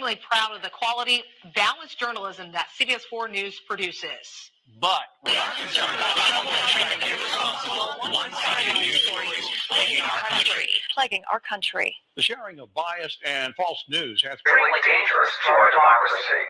extremely proud of the quality, balanced journalism that CBS 4 News produces. But we are concerned about irresponsible, one-sided news stories plaguing our country. The sharing of biased and false news has been really dangerous to our democracy.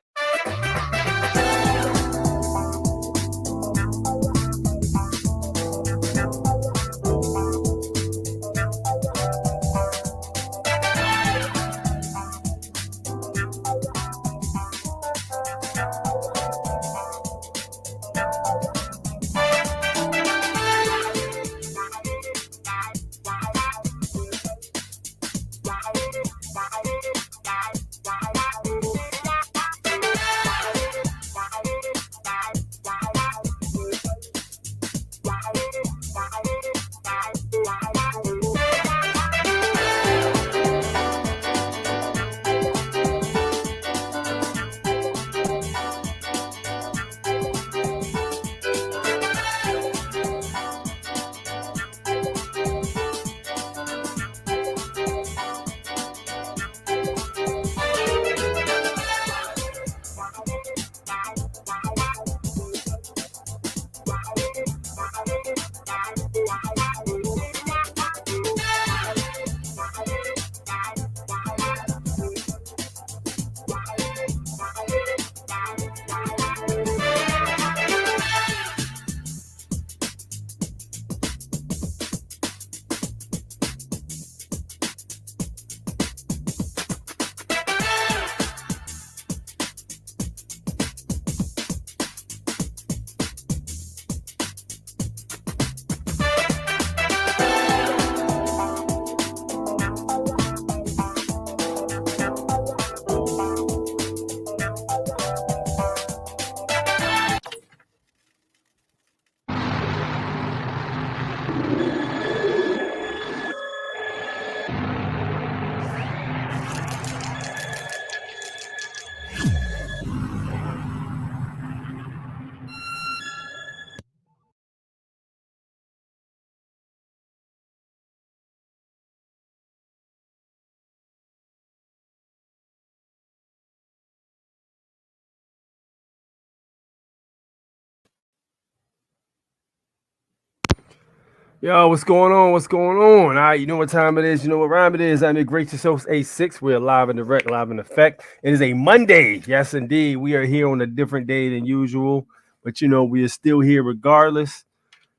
Yo, what's going on? What's going on? All right, you know what time it is. You know what rhyme it is. I'm your gracious host, A6. We're live and direct, live in effect. It is a Monday. Yes, indeed. We are here on a different day than usual. But, you know, we are still here regardless.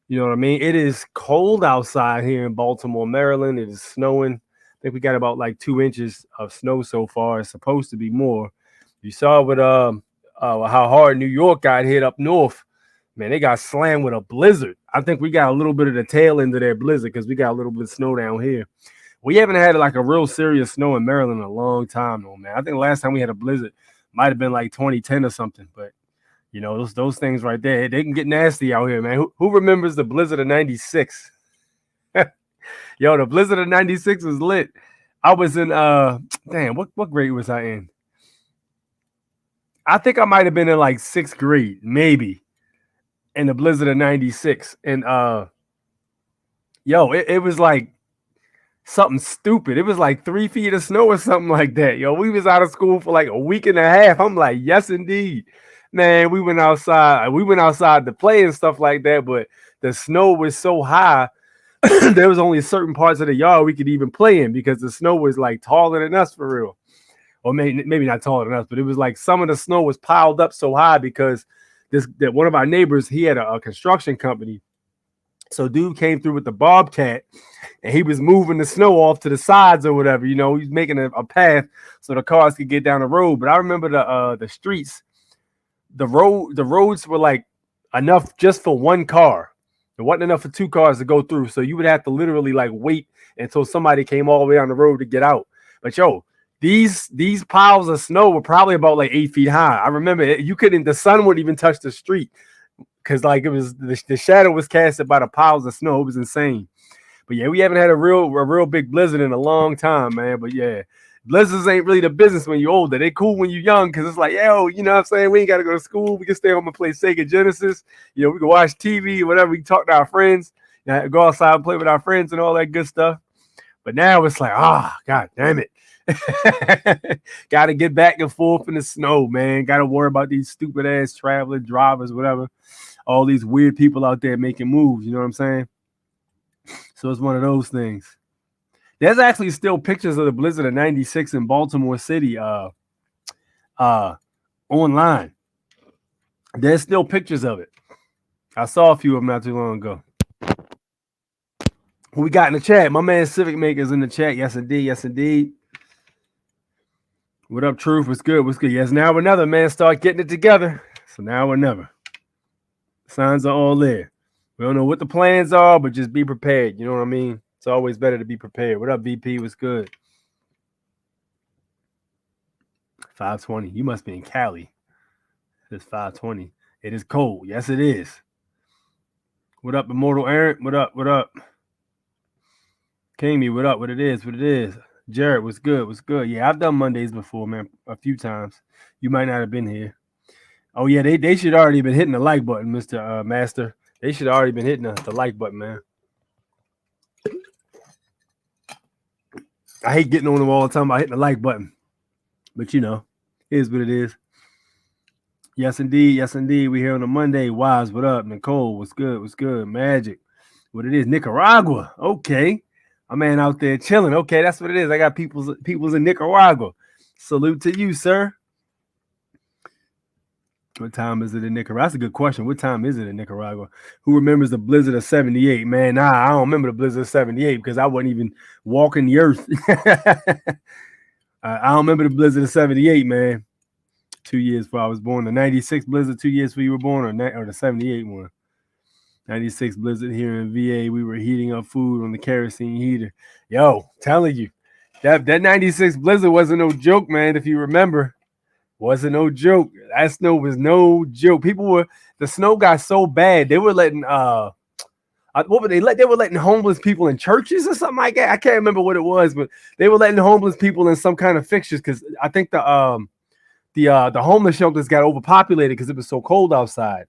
You know what I mean? It is cold outside here in Baltimore, Maryland. It is snowing. I think we got about like 2 inches of snow so far. It's supposed to be more. You saw with how hard New York got hit up north. Man, they got slammed with a blizzard. I think we got a little bit of the tail end of that blizzard because we got a little bit of snow down here. We haven't had like a real serious snow in Maryland in a long time, though, man. I think the last time we had a blizzard might have been like 2010 or something. But, you know, those things right there, they can get nasty out here, man. Who remembers the blizzard of 96? Yo, the blizzard of 96 was lit. I was in, what grade was I in? I think I might have been in like 6th grade, maybe. In the blizzard of 96. And it was like something stupid. It was like 3 feet of snow or something like that. Yo, we was out of school for like a week and a half. I'm like, yes, indeed. Man, we went outside. We went outside to play and stuff like that, but the snow was so high, there was only certain parts of the yard we could even play in because the snow was like taller than us for real. Or maybe not taller than us, but it was like some of the snow was piled up so high because that one of our neighbors, he had a construction company. So dude came through with the Bobcat and he was moving the snow off to the sides or whatever, you know, he's making a path so the cars could get down the road. But I remember the streets, the roads were like enough just for one car. It wasn't enough for 2 cars to go through. So you would have to literally like wait until somebody came all the way on the road to get out. But yo, these piles of snow were probably about like 8 feet high. I remember the sun wouldn't even touch the street because like it was the shadow was casted by the piles of snow. It was insane. But yeah, we haven't had a real big blizzard in a long time, man. But yeah, blizzards ain't really the business when you're older. They cool when you're young because it's like, yo, you know what I'm saying? We ain't got to go to school. We can stay home and play Sega Genesis. You know, we can watch TV, whatever. We can talk to our friends, go outside and play with our friends and all that good stuff. But now it's like, god damn it. Got to get back and forth in the snow, man. Got to worry about these stupid ass traveling drivers, whatever. All these weird people out there making moves. You know what I'm saying? So it's one of those things. There's actually still pictures of the blizzard of '96 in Baltimore City online. There's still pictures of it. I saw a few of them not too long ago. Who we got in the chat? My man Civic Maker's in the chat. Yes, indeed. Yes, indeed. What up, Truth? What's good? What's good? Yes, now or never, man. Start getting it together. So now or never. Signs are all there. We don't know what the plans are, but just be prepared. You know what I mean? It's always better to be prepared. What up, VP? What's good? 520. You must be in Cali. It's 520. It is cold. Yes, it is. What up, Immortal Aaron? What up? What up? Kami, what up? What it is? What it is? Jared, what's good? What's good? Yeah, I've done Mondays before, man, a few times. You might not have been here. Oh, yeah, they should already been hitting the like button, Mr. Master. They should already been hitting the like button, man. I hate getting on them all the time about hitting the like button. But, you know, it is what it is. Yes, indeed. Yes, indeed. We here on a Monday. Wise, what up? Nicole, what's good? What's good? Magic. What it is? Nicaragua. Okay. My man out there chilling. Okay, that's what it is. I got people's in Nicaragua. Salute to you, sir. What time is it in Nicaragua? That's a good question. What time is it in Nicaragua? Who remembers the blizzard of 78? Man, nah, I don't remember the blizzard of 78 because I wasn't even walking the earth. I don't remember the blizzard of 78, man. 2 years before I was born. The 96 blizzard, 2 years before you were born, or the 78 one. 96 blizzard here in VA. We were heating up food on the kerosene heater. Yo, telling you, that 96 blizzard wasn't no joke, man. If you remember, wasn't no joke. That snow was no joke. The snow got so bad, they were letting what were they let? They were letting homeless people in churches or something like that. I can't remember what it was, but they were letting homeless people in some kind of fixtures because I think the homeless shelters got overpopulated because it was so cold outside.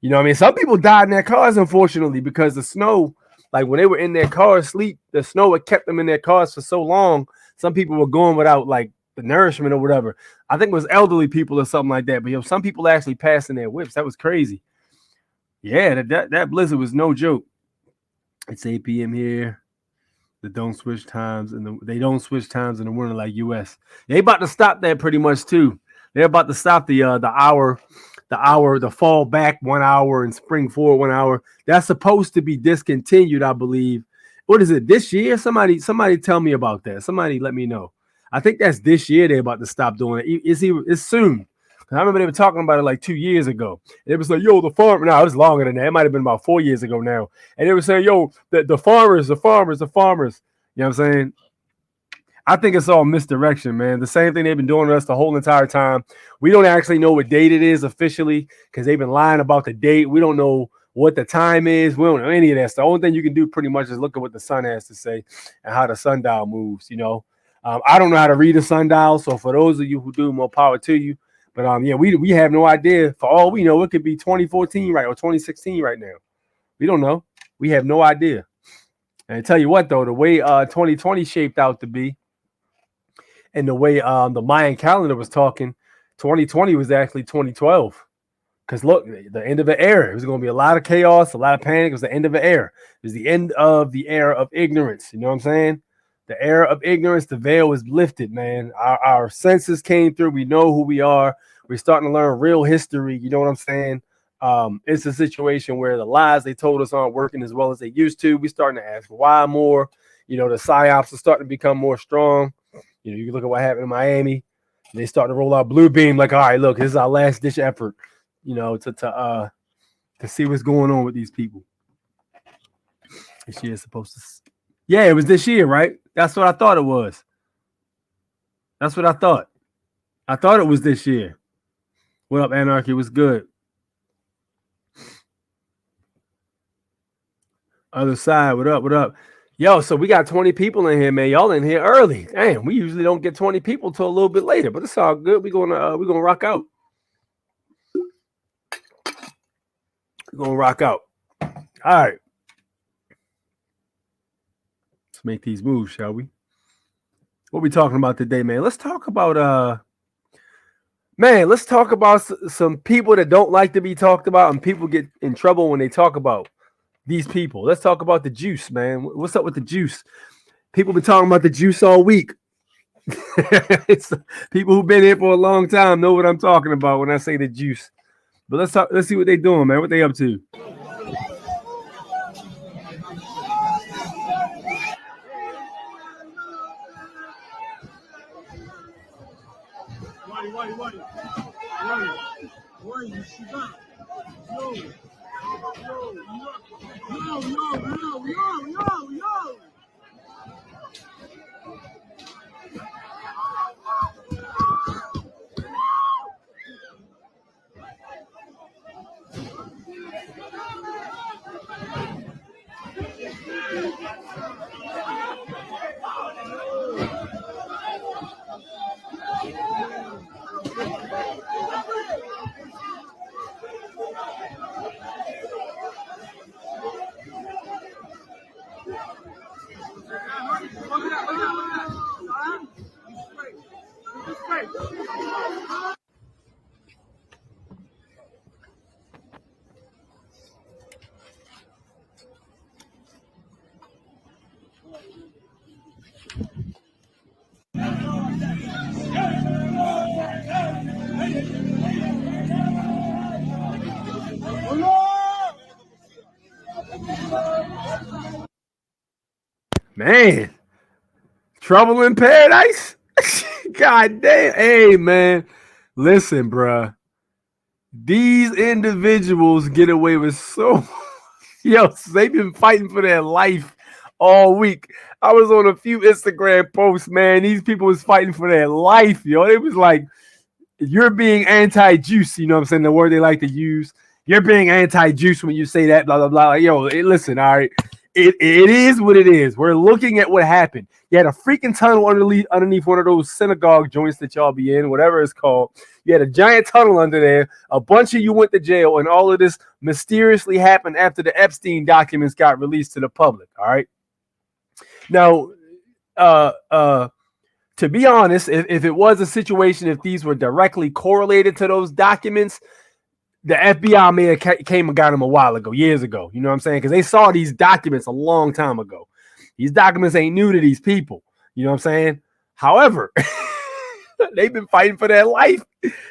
You know what I mean? Some people died in their cars, unfortunately, because the snow, like when they were in their cars asleep, the snow had kept them in their cars for so long. Some people were going without like the nourishment or whatever. I think it was elderly people or something like that. But some people actually passing their whips. That was crazy. Yeah, that blizzard was no joke. It's 8 p.m. here. They don't switch times in the winter like US. They about to stop that pretty much too. They're about to stop the fall back 1 hour and spring forward 1 hour. That's supposed to be discontinued, I believe. What is it, this year? Somebody tell me about that. Somebody let me know. I think that's this year they're about to stop doing it. It's soon. I remember they were talking about it like 2 years ago. And it was like, yo, the farm. No, it was longer than that. It might have been about 4 years ago now. And they were saying, yo, the farmers. You know what I'm saying? I think it's all misdirection, man. The same thing they've been doing to us the whole entire time. We don't actually know what date it is officially because they've been lying about the date. We don't know what the time is. We don't know any of that. So the only thing you can do pretty much is look at what the sun has to say and how the sundial moves, you know. I don't know how to read a sundial, so for those of you who do, more power to you. But yeah, we have no idea. For all we know, it could be 2014 right or 2016 right now. We don't know. We have no idea. And I tell you what, though, the way 2020 shaped out to be, and the way the Mayan calendar was talking, 2020 was actually 2012. Because look, the end of the era. It was going to be a lot of chaos, a lot of panic. It was the end of the era. It was the end of the era of ignorance. You know what I'm saying? The era of ignorance, the veil was lifted, man. Our senses came through. We know who we are. We're starting to learn real history. You know what I'm saying? It's a situation where the lies they told us aren't working as well as they used to. We're starting to ask why more. You know, the psyops are starting to become more strong. You know, you can look at what happened in Miami. They start to roll out blue beam, like, all right, look, this is our last ditch effort, you know, to see what's going on with these people. This year is supposed to, yeah, it was this year, right? That's what I thought it was. That's what I thought. I thought it was this year. What up, Anarchy? What's good? Other side, what up? What up? Yo, so we got 20 people in here, man. Y'all in here early. Damn, we usually don't get 20 people till a little bit later, but it's all good. We're gonna rock out. We're gonna rock out. All right. Let's make these moves, shall we? What are we talking about today, man? Let's talk about let's talk about some people that don't like to be talked about, and people get in trouble when they talk about these people. Let's talk about the juice, man. What's up with the juice? People been talking about the juice all week. It's people who've been here for a long time know what I'm talking about when I say the juice. But let's see what they doing, man. What they up to? Man, trouble in paradise. God damn. Hey, man. Listen, bruh. These individuals get away with so they've been fighting for their life all week. I was on a few Instagram posts, man. These people was fighting for their life, yo. It was like, you're being anti-juice, you know what I'm saying? The word they like to use. You're being anti-juice when you say that, blah, blah, blah. Like, yo, listen, all right. It is what it is. We're looking at what happened. You had a freaking tunnel underneath one of those synagogue joints that y'all be in, whatever it's called. You had a giant tunnel under there. A bunch of you went to jail, and all of this mysteriously happened after the Epstein documents got released to the public. All right. Now, to be honest, if it was a situation, if these were directly correlated to those documents, the FBI may have came and got them a while ago, years ago. You know what I'm saying? Because they saw these documents a long time ago. These documents ain't new to these people. You know what I'm saying? However, they've been fighting for their life.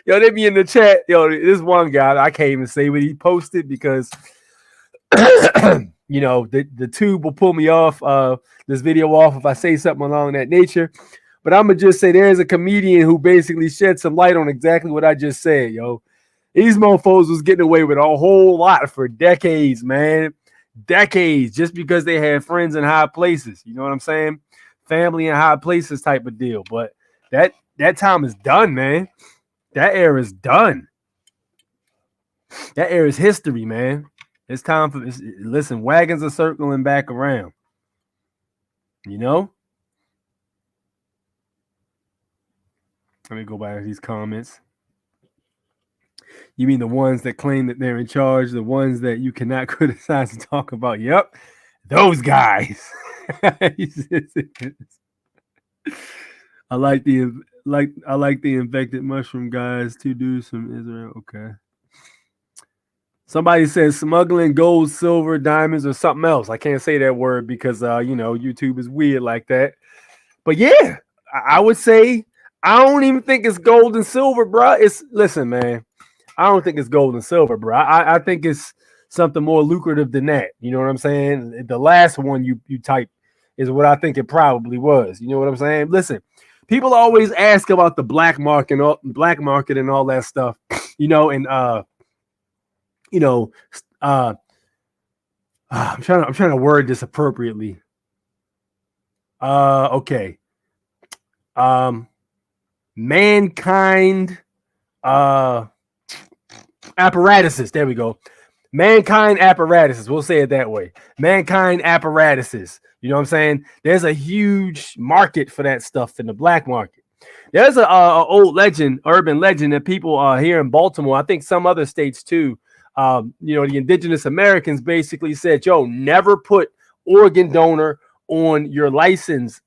Yo, they be in the chat. Yo, this one guy, I can't even say what he posted because, you know, the tube will pull me off this video off if I say something along that nature. But I'm going to just say there's a comedian who basically shed some light on exactly what I just said, yo. These mofos was getting away with a whole lot for decades, man. Decades, just because they had friends in high places. You know what I'm saying? Family in high places type of deal. But that time is done, man. That era is done. That era is history, man. It's time for this. Listen, wagons are circling back around. You know? Let me go back to these comments. You mean the ones that claim that they're in charge, the ones that you cannot criticize and talk about? Yep, those guys. I like the infected mushroom guys. 2 dudes from Israel. Okay. Somebody says smuggling gold, silver, diamonds, or something else. I can't say that word because you know, YouTube is weird like that. But yeah, I would say I don't even think it's gold and silver, bro. Listen, man. I don't think it's gold and silver, bro. I think it's something more lucrative than that. You know what I'm saying? The last one you typed is what I think it probably was. You know what I'm saying? Listen, people always ask about the black market and all that stuff. You know, and you know, I'm trying to word this appropriately. Okay. Mankind apparatuses. There we go. Mankind apparatuses. We'll say it that way. Mankind apparatuses. You know what I'm saying? There's a huge market for that stuff in the black market. There's a old legend, urban legend that people here in Baltimore, I think some other states too, you know, the indigenous Americans basically said, yo, never put organ donor on your license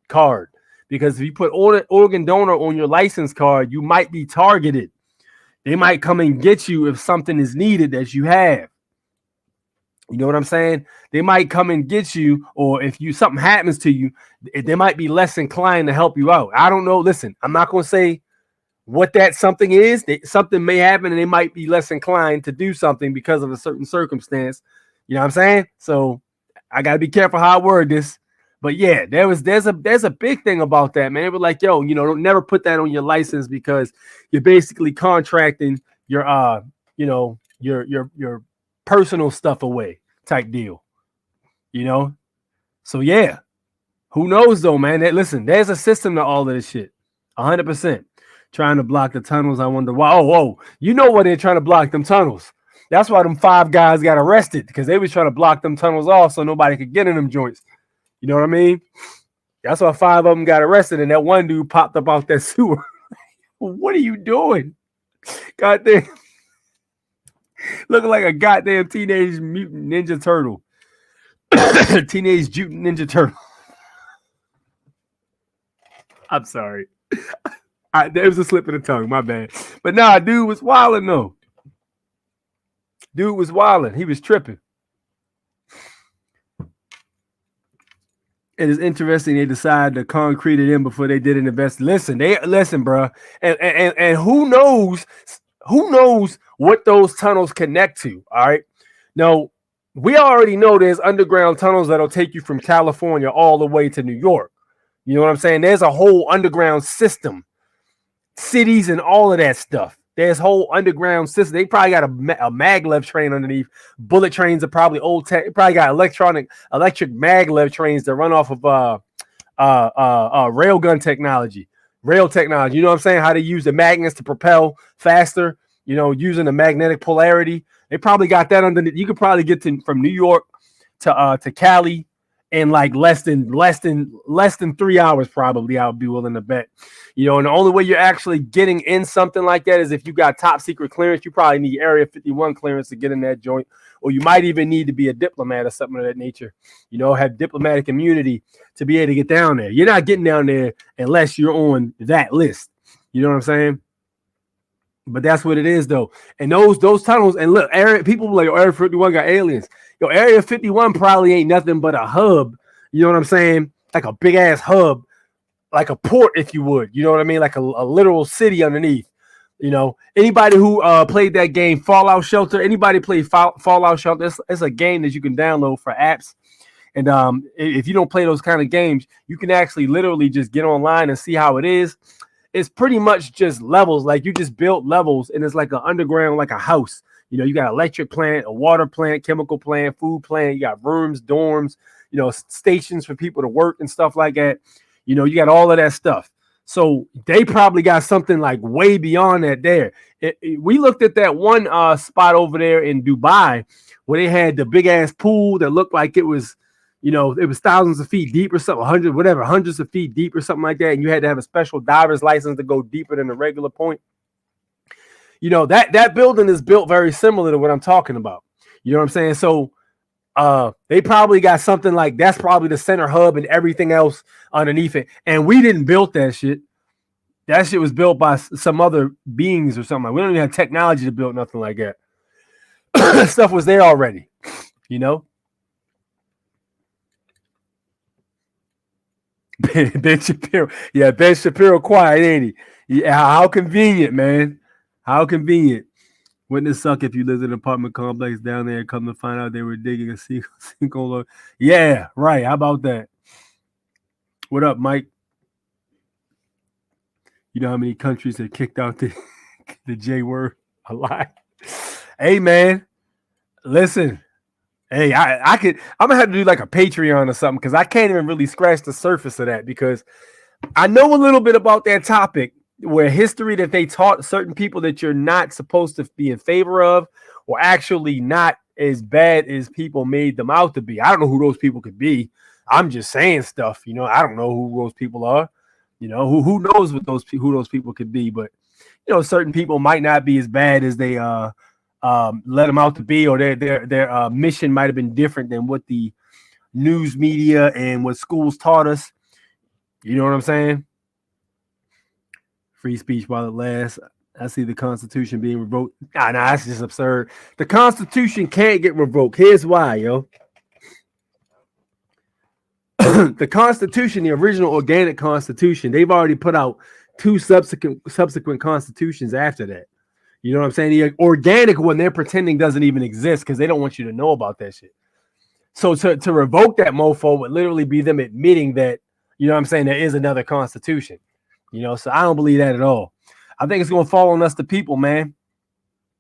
card, because if you put organ donor on your license card, you might be targeted. They might come and get you if something is needed that you have. You know what I'm saying? They might come and get you, or if something happens to you, they might be less inclined to help you out. I don't know. Listen, I'm not going to say what that something is. Something may happen and they might be less inclined to do something because of a certain circumstance. You know what I'm saying? So I got to be careful how I word this. But yeah, there's a big thing about that, man. They were like, yo, don't never put that on your license, because you're basically contracting your your personal stuff away type deal. So yeah, who knows though, man? Listen, there's a system to all of this shit. 100%. Trying to block the tunnels. I wonder why. Oh, you know why they're trying to block them tunnels. That's why them 5 guys got arrested, because they was trying to block them tunnels off so nobody could get in them joints. You know what I mean? That's why 5 of them got arrested, and that one dude popped up out that sewer. What are you doing? Goddamn. Looking like a goddamn Teenage Mutant Ninja Turtle. Teenage Mutant Ninja Turtle. I'm sorry. There was a slip of the tongue, my bad. But nah, dude was wilding though. Dude was wilding. He was tripping. It is interesting they decided to concrete it in before they did an invest. Listen, bro. And who knows what those tunnels connect to? All right. Now, we already know there's underground tunnels that'll take you from California all the way to New York. You know what I'm saying? There's a whole underground system. Cities and all of that stuff. There's whole underground system. They probably got a maglev train underneath. Bullet trains are probably old tech. Probably got electric maglev trains that run off of railgun technology, rail technology. You know what I'm saying? How they use the magnets to propel faster. Using the magnetic polarity. They probably got that underneath. You could probably get from New York to Cali in like less than 3 hours, probably. I would be willing to bet. And the only way you're actually getting in something like that is if you got top secret clearance. You probably need Area 51 clearance to get in that joint, or you might even need to be a diplomat or something of that nature. Have diplomatic immunity to be able to get down there. You're not getting down there unless you're on that list. You know what I'm saying? But that's what it is, though. And those tunnels, and look, people like Area 51 got aliens. Area 51 probably ain't nothing but a hub. You know what I'm saying? Like a big ass hub, like a port, if you would. You know what I mean? Like a literal city underneath. Anybody who played that game Fallout Shelter, anybody play Fallout Shelter? It's a game that you can download for apps. And if you don't play those kind of games, you can actually literally just get online and see how it is. It's pretty much just levels. Like you just built levels, and it's like an underground, like a house. You got electric plant, a water plant, chemical plant, food plant. You got rooms, dorms, stations for people to work and stuff like that. You got all of that stuff. So they probably got something like way beyond that there. We looked at that one spot over there in Dubai where they had the big ass pool that looked like it was, it was thousands of feet deep or something, hundreds of feet deep or something like that. And you had to have a special diver's license to go deeper than the regular point. That building is built very similar to what I'm talking about. You know what I'm saying? So they probably got something like that's probably the center hub and everything else underneath it. And we didn't build that shit. That shit was built by some other beings or something. We don't even have technology to build nothing like that. Stuff was there already, Ben Shapiro. Yeah, Ben Shapiro quiet, ain't he? Yeah, how convenient, man. How convenient. Wouldn't it suck if you lived in an apartment complex down there and come to find out they were digging a sinkhole? Yeah, right. How about that? What up, Mike? You know how many countries have kicked out the J word? A lot. Hey, man. Listen. Hey, I'm gonna have to do like a Patreon or something, because I can't even really scratch the surface of that, because I know a little bit about that topic, where history that they taught certain people that you're not supposed to be in favor of, or actually not as bad as people made them out to be. I don't know who those people could be. I'm just saying stuff, I don't know who those people are. Who knows who those people could be, but certain people might not be as bad as they let them out to be, or their mission might have been different than what the news media and what schools taught us. You know what I'm saying? Free speech while it lasts. I see the Constitution being revoked. Nah, that's just absurd. The Constitution can't get revoked. Here's why, yo. The Constitution, the original organic Constitution, they've already put out 2 subsequent constitutions after that. You know what I'm saying? The organic one they're pretending doesn't even exist because they don't want you to know about that shit. So to revoke that mofo would literally be them admitting that, you know what I'm saying, there is another constitution. You know, so I don't believe that at all. I think it's going to fall on us, the people, man.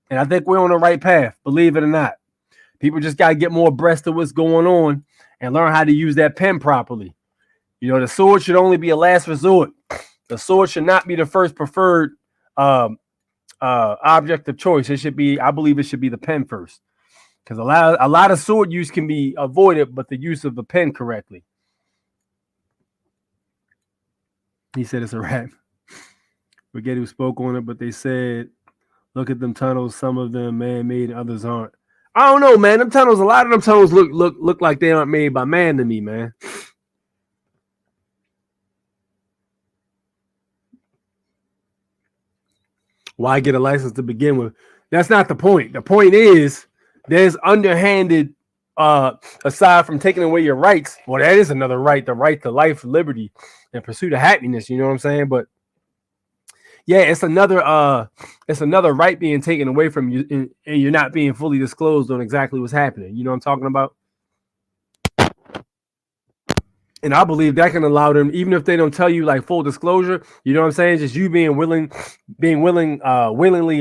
And I think we're on the right path, believe it or not. People just got to get more abreast of what's going on and learn how to use that pen properly. You know, the sword should only be a last resort. The sword should not be the first preferred object of choice. It should be, I believe it should be the pen first. Because a lot of sword use can be avoided, but the use of the pen correctly. He said it's a wrap. Forget who spoke on it, but they said, look at them tunnels. Some of them man-made, others aren't. I don't know, man. Them tunnels, a lot of them tunnels look like they aren't made by man to me, man. Why get a license to begin with? That's not the point. The point is there's underhanded, aside from taking away your rights. Well, that is another right, the right to life, liberty, and pursuit of happiness. You know what I'm saying? But yeah, it's another right being taken away from you, and you're not being fully disclosed on exactly what's happening. You know what I'm talking about? And I believe that can allow them, even if they don't tell you like full disclosure, you know what I'm saying? Just you willingly,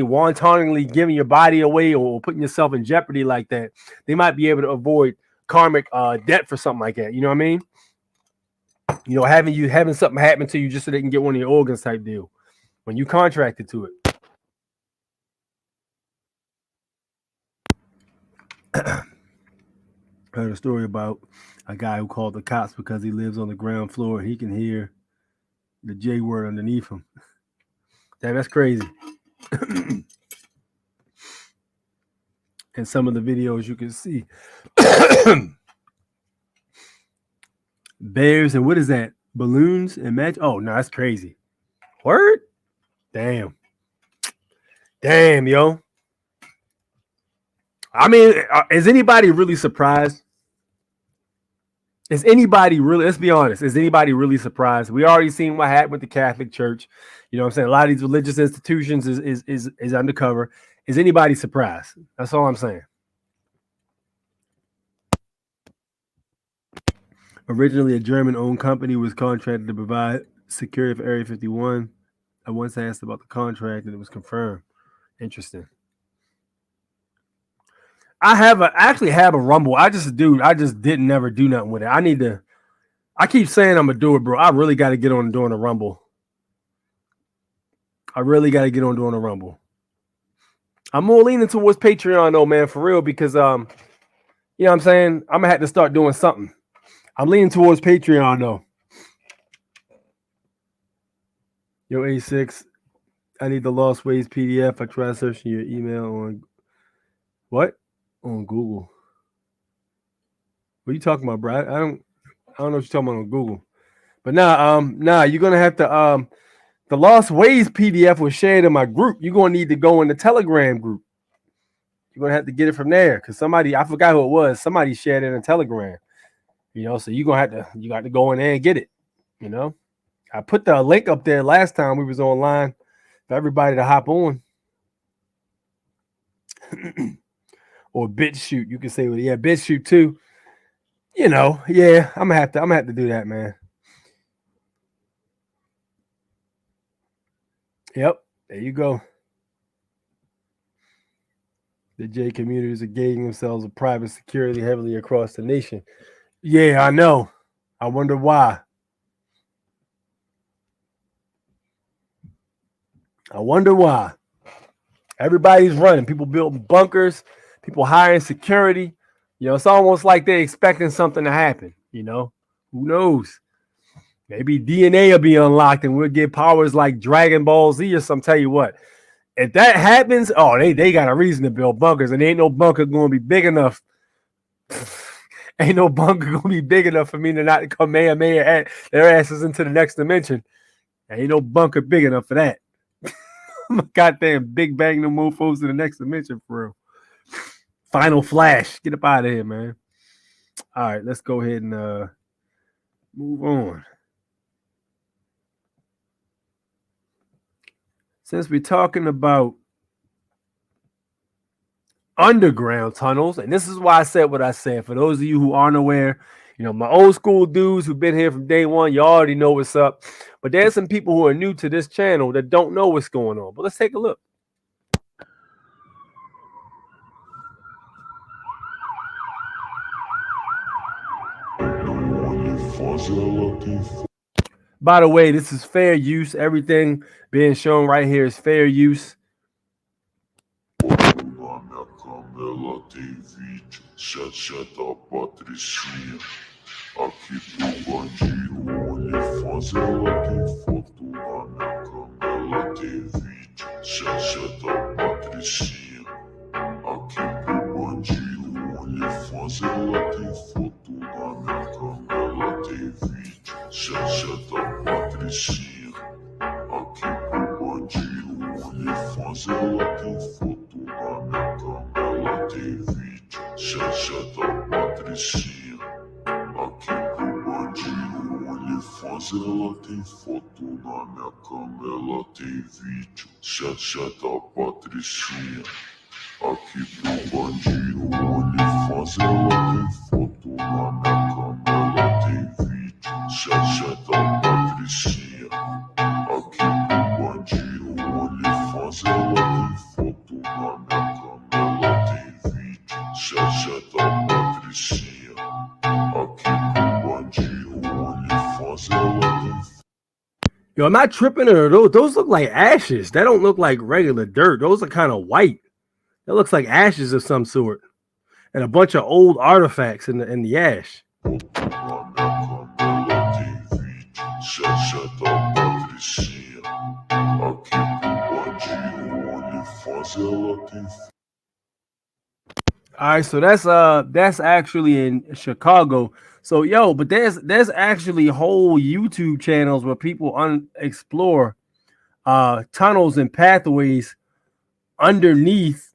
wantonly giving your body away or putting yourself in jeopardy like that, they might be able to avoid karmic debt for something like that. You know what I mean? You know, having something happen to you just so they can get one of your organs type deal when you contracted to it. Heard a story about a guy who called the cops because he lives on the ground floor. He can hear the J word underneath him. Damn, that's crazy. And some of the videos you can see. Bears and what is that? Balloons and match. Oh, no, that's crazy. Word? Damn. Damn, yo. I mean, is anybody really surprised? Is anybody really, let's be honest, is anybody really surprised? We already seen what happened with the Catholic Church. You know what I'm saying? A lot of these religious institutions is undercover. Is anybody surprised? That's all I'm saying. Originally, a German-owned company was contracted to provide security for Area 51. I once asked about the contract and it was confirmed. Interesting. I actually have a Rumble. I just didn't never do nothing with it. I keep saying I'm gonna do it, bro. I really got to get on doing a Rumble. I really got to get on doing a Rumble. I'm more leaning towards Patreon though, man, for real, because you know what I'm saying? I'm gonna have to start doing something. I'm leaning towards Patreon though. Yo, A6, I need the Lost Ways PDF. I tried searching your email on what? On Google. What are you talking about, bro? I don't know what you're talking about on Google. But nah, you're gonna have to the Lost Ways PDF was shared in my group. You're gonna need to go in the Telegram group. You're gonna have to get it from there because somebody, I forgot who it was, somebody shared it in Telegram. You know, so you got to go in there and get it. You know, I put the link up there last time we was online for everybody to hop on. Or BitChute, you can say, well, yeah, BitChute too. You know, yeah, I'm gonna have to do that, man. Yep, there you go. The J communities are gauging themselves with private security heavily across the nation. Yeah, I know. I wonder why. Everybody's running. People building bunkers. People hiring security. You know, it's almost like they're expecting something to happen. You know, who knows? Maybe DNA will be unlocked and we'll get powers like Dragon Ball Z or something. Tell you what, if that happens, oh, they got a reason to build bunkers, and ain't no bunker going to be big enough. Ain't no bunker gonna be big enough for me to not come Kamehameha their asses into the next dimension. Ain't no bunker big enough for that. Goddamn Big Bang the mofos to the next dimension for real. Final Flash. Get up out of here, man. All right, let's go ahead and move on. Since we're talking about underground tunnels, and this is why I said what I said. For those of you who aren't aware, you know, my old school dudes who've been here from day one, you already know what's up. But there's some people who are new to this channel that don't know what's going on. But let's take a look. By the way, this is fair use. Everything being shown right here is fair use. Aqui pro bandido, OnlyFans, ela tem foto na minha cama, ela tem vídeo, Xaxá da Patricinha. Aqui pro bandido, OnlyFans, ela tem foto na minha cama, ela tem vídeo, Xaxá da Patricinha. Aqui pro bandido, OnlyFans, ela tem foto na minha cama, ela tem vídeo, Xaxá da Patricinha. Aqui pro bandido, OnlyFans, ela tem foto na minha cama, ela tem vídeo, Xaxá da Patricinha. Aqui pro bandido, OnlyFans, ela tem foto na minha cama, ela tem vídeo, Xaxá da Patricinha. Aqui pro bandido, OnlyFans, ela tem foto na minha cama, ela tem vídeo, Xaxá da Patricinha. Yo, am I tripping or those look like ashes? That don't look like regular dirt. Those are kind of white. That looks like ashes of some sort. And a bunch of old artifacts in the ash. All right, so that's actually in Chicago. So yo, but there's actually whole YouTube channels where people explore tunnels and pathways underneath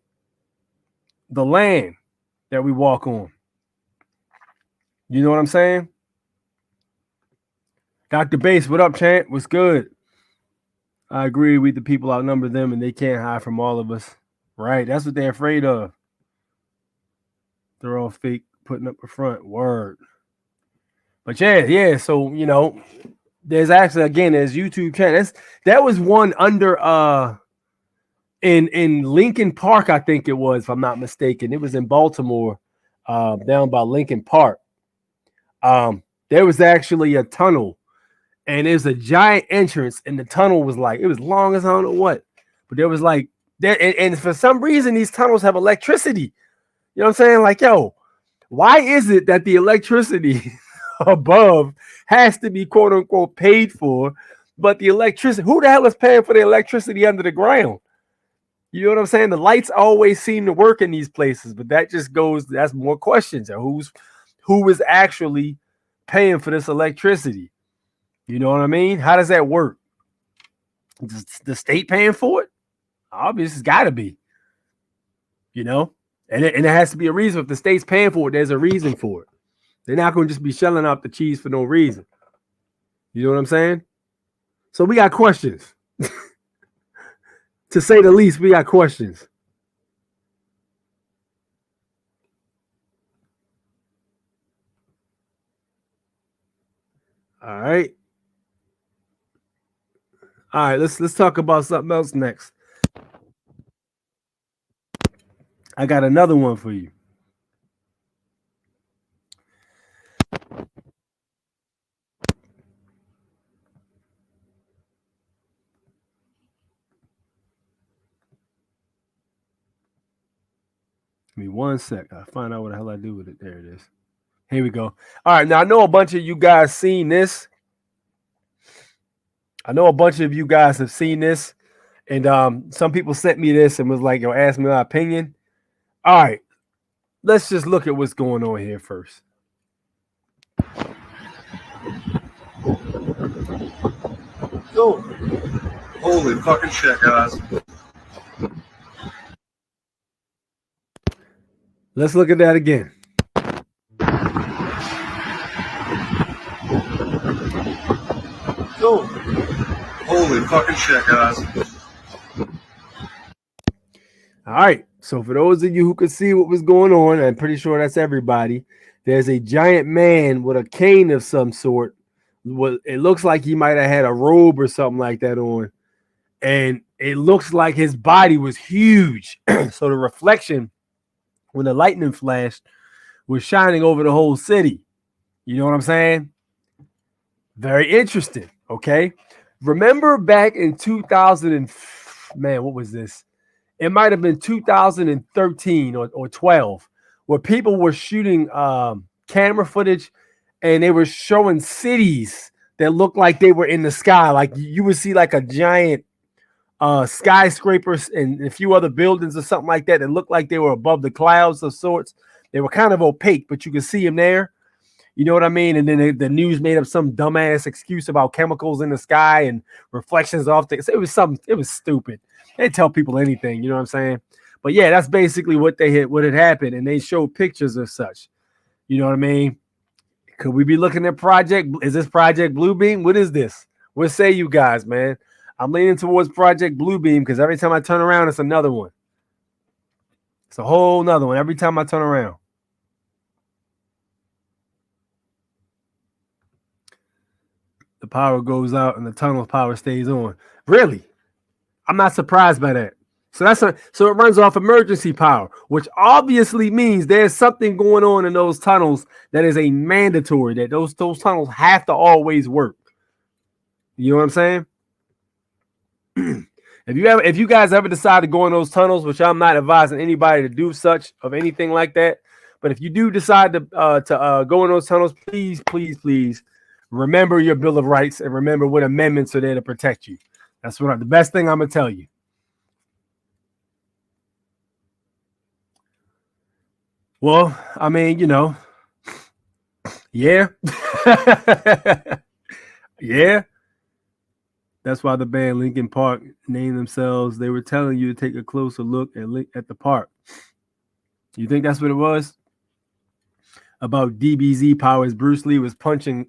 the land that we walk on. You know what I'm saying? Dr. Bass, what up, champ? What's good? I agree with the people outnumber them and they can't hide from all of us. Right? That's what they're afraid of. They're all fake putting up a front. Word. But yeah. So, you know, there's actually, again, there's YouTube channels. That was one under in Lincoln Park, I think it was, if I'm not mistaken. It was in Baltimore, down by Lincoln Park. There was actually a tunnel, and there's a giant entrance, and the tunnel was like, it was long as I don't know what, but there was like there, and for some reason these tunnels have electricity. You know what I'm saying? Like, yo, why is it that the electricity above has to be quote unquote paid for, but the electricity, who the hell is paying for the electricity under the ground? You know what I'm saying? The lights always seem to work in these places, but that just goes, that's more questions of who is actually paying for this electricity. You know what I mean? How does that work? Is the state paying for it? Obviously, it's got to be. You know? And it has to be a reason. If the state's paying for it, there's a reason for it. They're not going to just be shelling out the cheese for no reason. You know what I'm saying? So we got questions. To say the least, we got questions. All right. All right, let's talk about something else next. I got another one for you. Give me 1 sec. I'll find out what the hell I do with it. There it is. Here we go. All right, now I know a bunch of you guys seen this. I know a bunch of you guys have seen this. And some people sent me this and was like, yo, ask me my opinion. All right, let's just look at what's going on here first. Yo, holy fucking shit, guys. Let's look at that again. Yo, holy fucking shit, guys. All right. So for those of you who could see what was going on, I'm pretty sure that's everybody. There's a giant man with a cane of some sort. It looks like he might have had a robe or something like that on. And it looks like his body was huge. So the reflection, when the lightning flashed, was shining over the whole city. You know what I'm saying? Very interesting. Okay. Remember back in 2000 and man, what was this? It might have been 2013 or 12, where people were shooting camera footage and they were showing cities that looked like they were in the sky. Like you would see like a giant skyscrapers and a few other buildings or something like that looked like they were above the clouds of sorts. They were kind of opaque, but you could see them there. You know what I mean? And then the news made up some dumbass excuse about chemicals in the sky and reflections off things. It was stupid. They tell people anything, you know what I'm saying? But yeah, that's basically what had happened, and they showed pictures of such. You know what I mean? Could we be looking at is this Project Bluebeam? What is this? What say you guys, man? I'm leaning towards Project Bluebeam because every time I turn around, it's another one. It's a whole nother one every time I turn around. The power goes out and the tunnel power stays on. Really? I'm not surprised by that. So it runs off emergency power, which obviously means there's something going on in those tunnels that is a mandatory, that those tunnels have to always work. You know what I'm saying? If you guys ever decide to go in those tunnels, which I'm not advising anybody to do such of anything like that, but if you do decide to go in those tunnels, please remember your Bill of Rights and remember what amendments are there to protect you. That's the best thing I'm gonna tell you. Well, I mean, you know, yeah. Yeah. That's why the band Linkin Park named themselves. They were telling you to take a closer look at the park. You think that's what it was? About DBZ powers. Bruce Lee was punching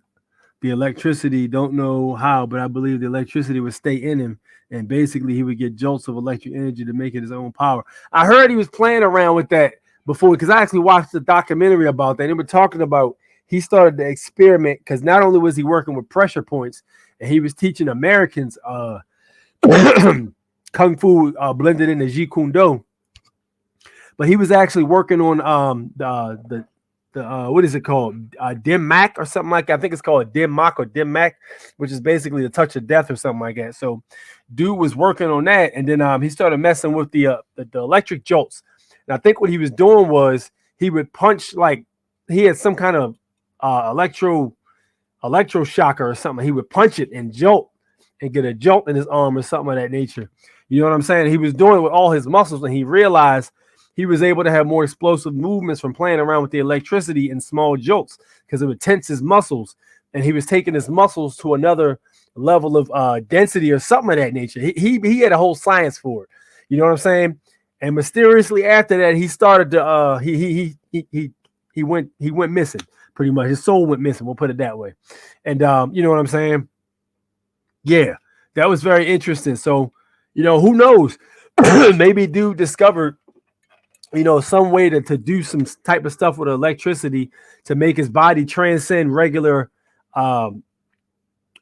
the electricity. Don't know how, but I believe the electricity would stay in him. And basically he would get jolts of electric energy to make it his own power. I heard he was playing around with that before because I actually watched the documentary about that. They were talking about he started to experiment because not only was he working with pressure points, and he was teaching Americans kung fu blended into Jeet Kune Do, but he was actually working on the what is it called? Dim Mak or something like that. I think it's called Dim Mak or Dim Mak, which is basically the touch of death or something like that. So dude was working on that, and then he started messing with the electric jolts. And I think what he was doing was he would punch, like he had some kind of electroshocker or something. He would punch it and jolt and get a jolt in his arm or something of that nature. You know what I'm saying? He was doing it with all his muscles, and he realized he was able to have more explosive movements from playing around with the electricity in small jolts because it would tense his muscles, and he was taking his muscles to another level of density or something of that nature. He had a whole science for it. You know what I'm saying? And mysteriously after that, he started to he went missing. Pretty much his soul went missing, we'll put it that way. And you know what I'm saying? Yeah, that was very interesting. So, you know, who knows? Maybe dude discovered, you know, some way to do some type of stuff with electricity to make his body transcend regular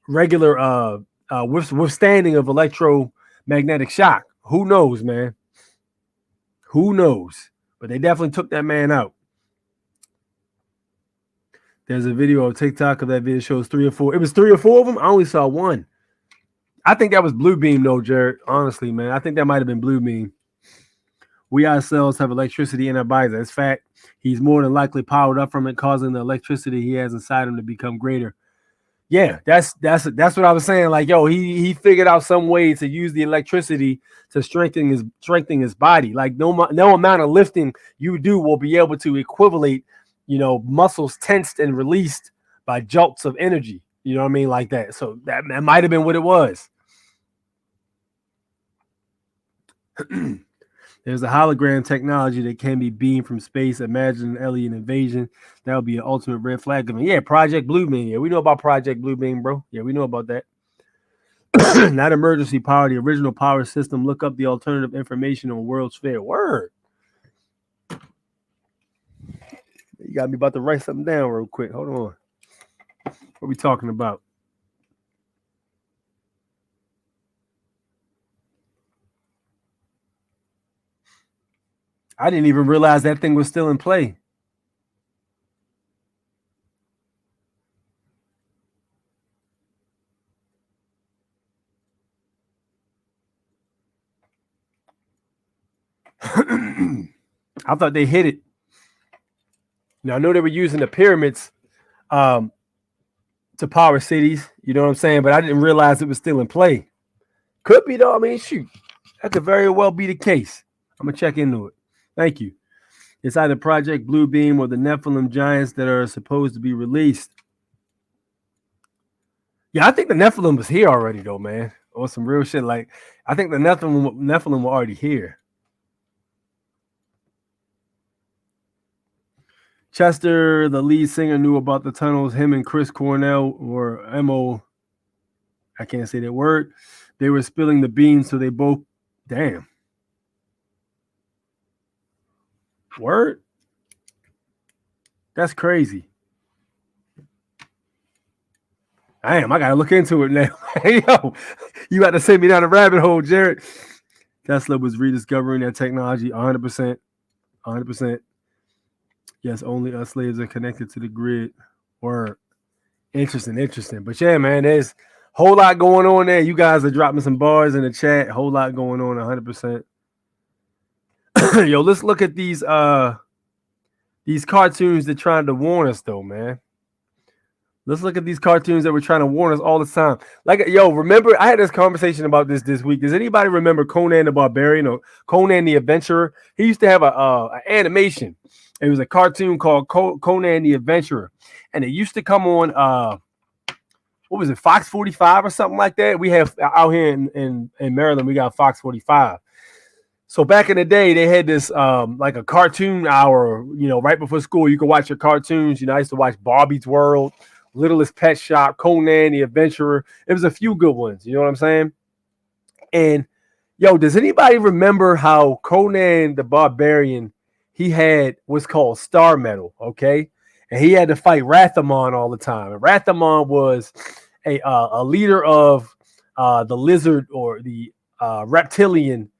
withstanding of electromagnetic shock. Who knows, man? Who knows? But they definitely took that man out. There's a video on TikTok of that video, shows 3 or 4. It was 3 or 4 of them. I only saw one. I think that was Bluebeam, though, Jared. Honestly, man, I think that might have been Bluebeam. We ourselves have electricity in our bodies. That's fact. He's more than likely powered up from it, causing the electricity he has inside him to become greater. Yeah, that's what I was saying. Like, yo, he figured out some way to use the electricity to strengthen his body. Like, no amount of lifting you do will be able to equate, you know, muscles tensed and released by jolts of energy. You know what I mean? Like that. So that might have been what it was. There's a hologram technology that can be beamed from space. Imagine an alien invasion. That would be an ultimate red flag. I mean, yeah, Project Bluebeam. Yeah, we know about Project Bluebeam, bro. Yeah, we know about that. Not emergency power, the original power system. Look up the alternative information on World's Fair. Word. You got me about to write something down real quick. Hold on. What are we talking about? I didn't even realize that thing was still in play. I thought they hit it. Now I know they were using the pyramids to power cities, you know what I'm saying? But I didn't realize it was still in play. Could be though. I mean, shoot, that could very well be the case. I'm gonna check into it. Thank you. It's either Project Bluebeam or the Nephilim giants that are supposed to be released. Yeah, I think the Nephilim was here already though, man. Or some real shit. Like I think the Nephilim were already here. Chester, the lead singer, knew about the tunnels. Him and Chris Cornell or M.O. I can't say that word. They were spilling the beans, so they both. Damn. Word? That's crazy. Damn, I gotta look into it now. Hey, yo, you got to send me down a rabbit hole, Jared. Tesla was rediscovering that technology 100%. 100%. Yes, only us slaves are connected to the grid. Word. Interesting. But yeah, man, there's a whole lot going on there. You guys are dropping some bars in the chat. Whole lot going on, 100%. Yo, let's look at these cartoons that trying to warn us, though, man. Let's look at these cartoons that were trying to warn us all the time. Like, yo, remember, I had this conversation about this week. Does anybody remember Conan the Barbarian or Conan the Adventurer? He used to have an animation. It was a cartoon called Conan the Adventurer. And it used to come on, what was it, Fox 45 or something like that? We have out here in Maryland, we got Fox 45. So back in the day, they had this like a cartoon hour, you know, right before school. You could watch your cartoons. You know, I used to watch Barbie's World, Littlest Pet Shop, Conan the Adventurer. It was a few good ones. You know what I'm saying? And, yo, does anybody remember how Conan the Barbarian, he had what's called Star Metal, okay? And he had to fight Rathamon all the time. And Rathamon was a leader of the lizard or the reptilian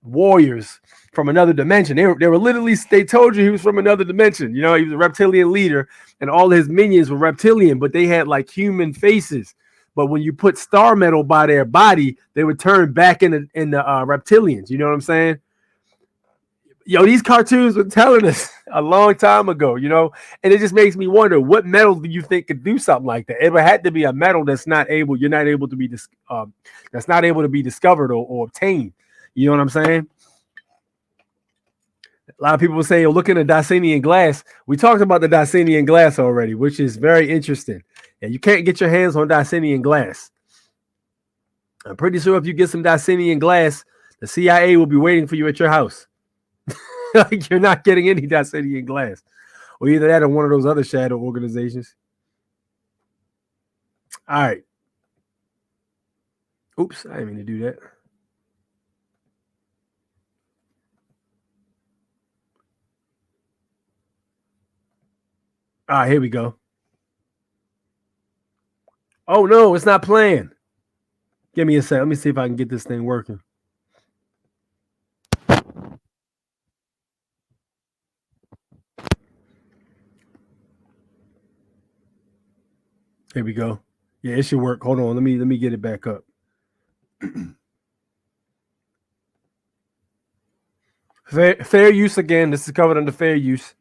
warriors from another dimension. They were literally, they told you he was from another dimension. You know, he was a reptilian leader and all his minions were reptilian, but they had like human faces. But when you put Star Metal by their body, they would turn back in the reptilians. You know what I'm saying? Yo, these cartoons were telling us a long time ago, you know, and it just makes me wonder, what metal do you think could do something like that? It had to be a metal that's not able, you're not able to be, that's not able to be discovered or obtained. You know what I'm saying? A lot of people say, "Oh, look at the Dicenian glass." We talked about the Dicenian glass already, which is very interesting. And you can't get your hands on Dicenian glass. I'm pretty sure if you get some Dicenian glass, the CIA will be waiting for you at your house. Like you're not getting any Dicenian glass, or either that or one of those other shadow organizations. All right. Oops, I didn't mean to do that. All right, here we go. Oh, no, it's not playing. Give me a sec. Let me see if I can get this thing working. Here we go. Yeah, it should work. Hold on. Let me get it back up. Fair use again. This is covered under fair use.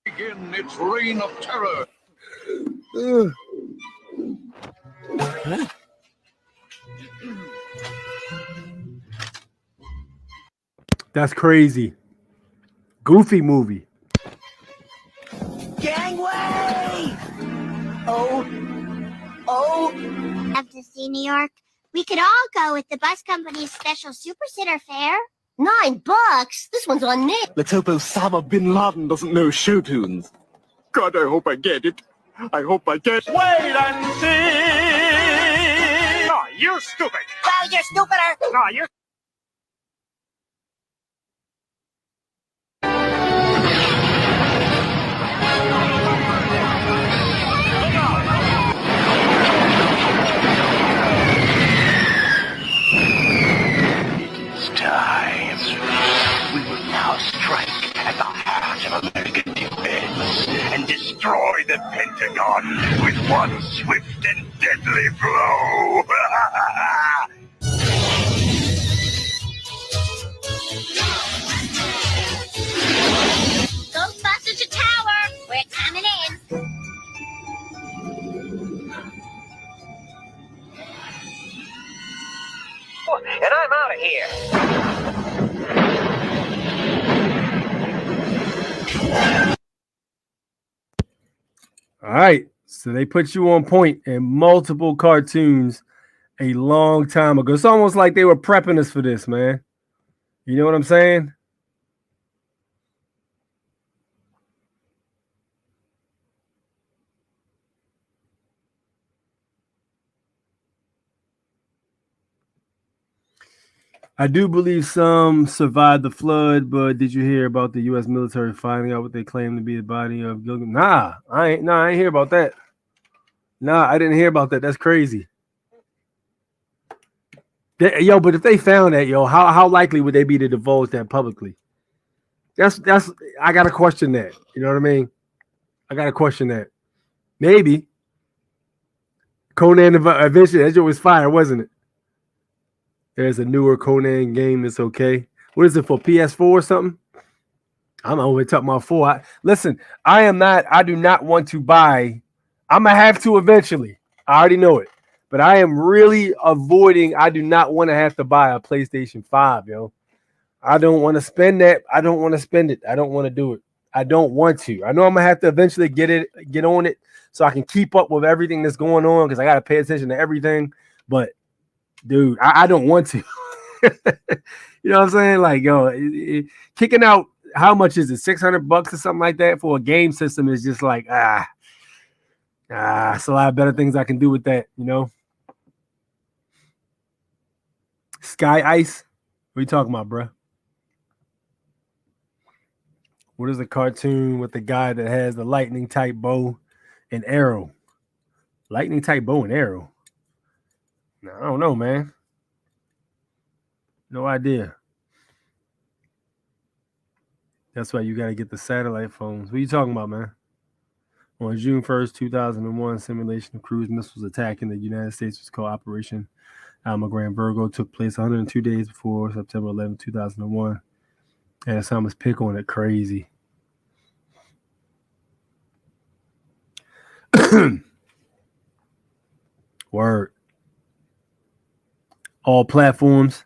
Begin its reign of terror. That's crazy. Goofy movie. Gangway! Have to see New York. We could all go with the bus company's special super sitter fare. $9? This one's on Nick. Let's hope Osama bin Laden doesn't know show tunes. God, I hope I get it. I hope I get. Wait and see! Oh, you're stupid. Well, you're stupider. No, you're... It's time. We will now strike at the heart of American defense and destroy the Pentagon with one swift and deadly blow. Ghostbusters to tower. We're coming in. And I'm out of here. All right. So they put you on point in multiple cartoons a long time ago. It's almost like they were prepping us for this, man. You know what I'm saying? I do believe some survived the flood, but did you hear about the U.S. military finding out what they claim to be the body of Gilgamesh? Nah, I ain't hear about that. Nah, I didn't hear about that. That's crazy. Yo, but if they found that, yo, how likely would they be to divulge that publicly? That's I gotta question that. You know what I mean? I gotta question that. Maybe Conan eventually that joke was fire, wasn't it? There's a newer Conan game that's okay. What is it for PS4 or something? I'm only talking about 4. Listen, I do not want to buy. I'm gonna have to eventually. I already know it. But I am really avoiding. I do not want to have to buy a PlayStation 5, yo. I don't want to spend that. I don't want to spend it. I don't want to do it. I don't want to. I know I'm gonna have to eventually get on it so I can keep up with everything that's going on because I gotta pay attention to everything. But dude, I don't want to. You know what I'm saying? Like, yo, kicking out, how much is it? $600 or something like that for a game system is just like, it's a lot of better things I can do with that, you know? Sky Ice? What are you talking about, bro? What is the cartoon with the guy that has the lightning type bow and arrow? Lightning type bow and arrow? No, I don't know, man. No idea. That's why you got to get the satellite phones. What are you talking about, man? On June 1st, 2001, simulation of cruise missiles attacking the United States was called Operation Almagran Virgo. Took place 102 days before September 11, 2001. And Thomas pick on it crazy. Word. All platforms.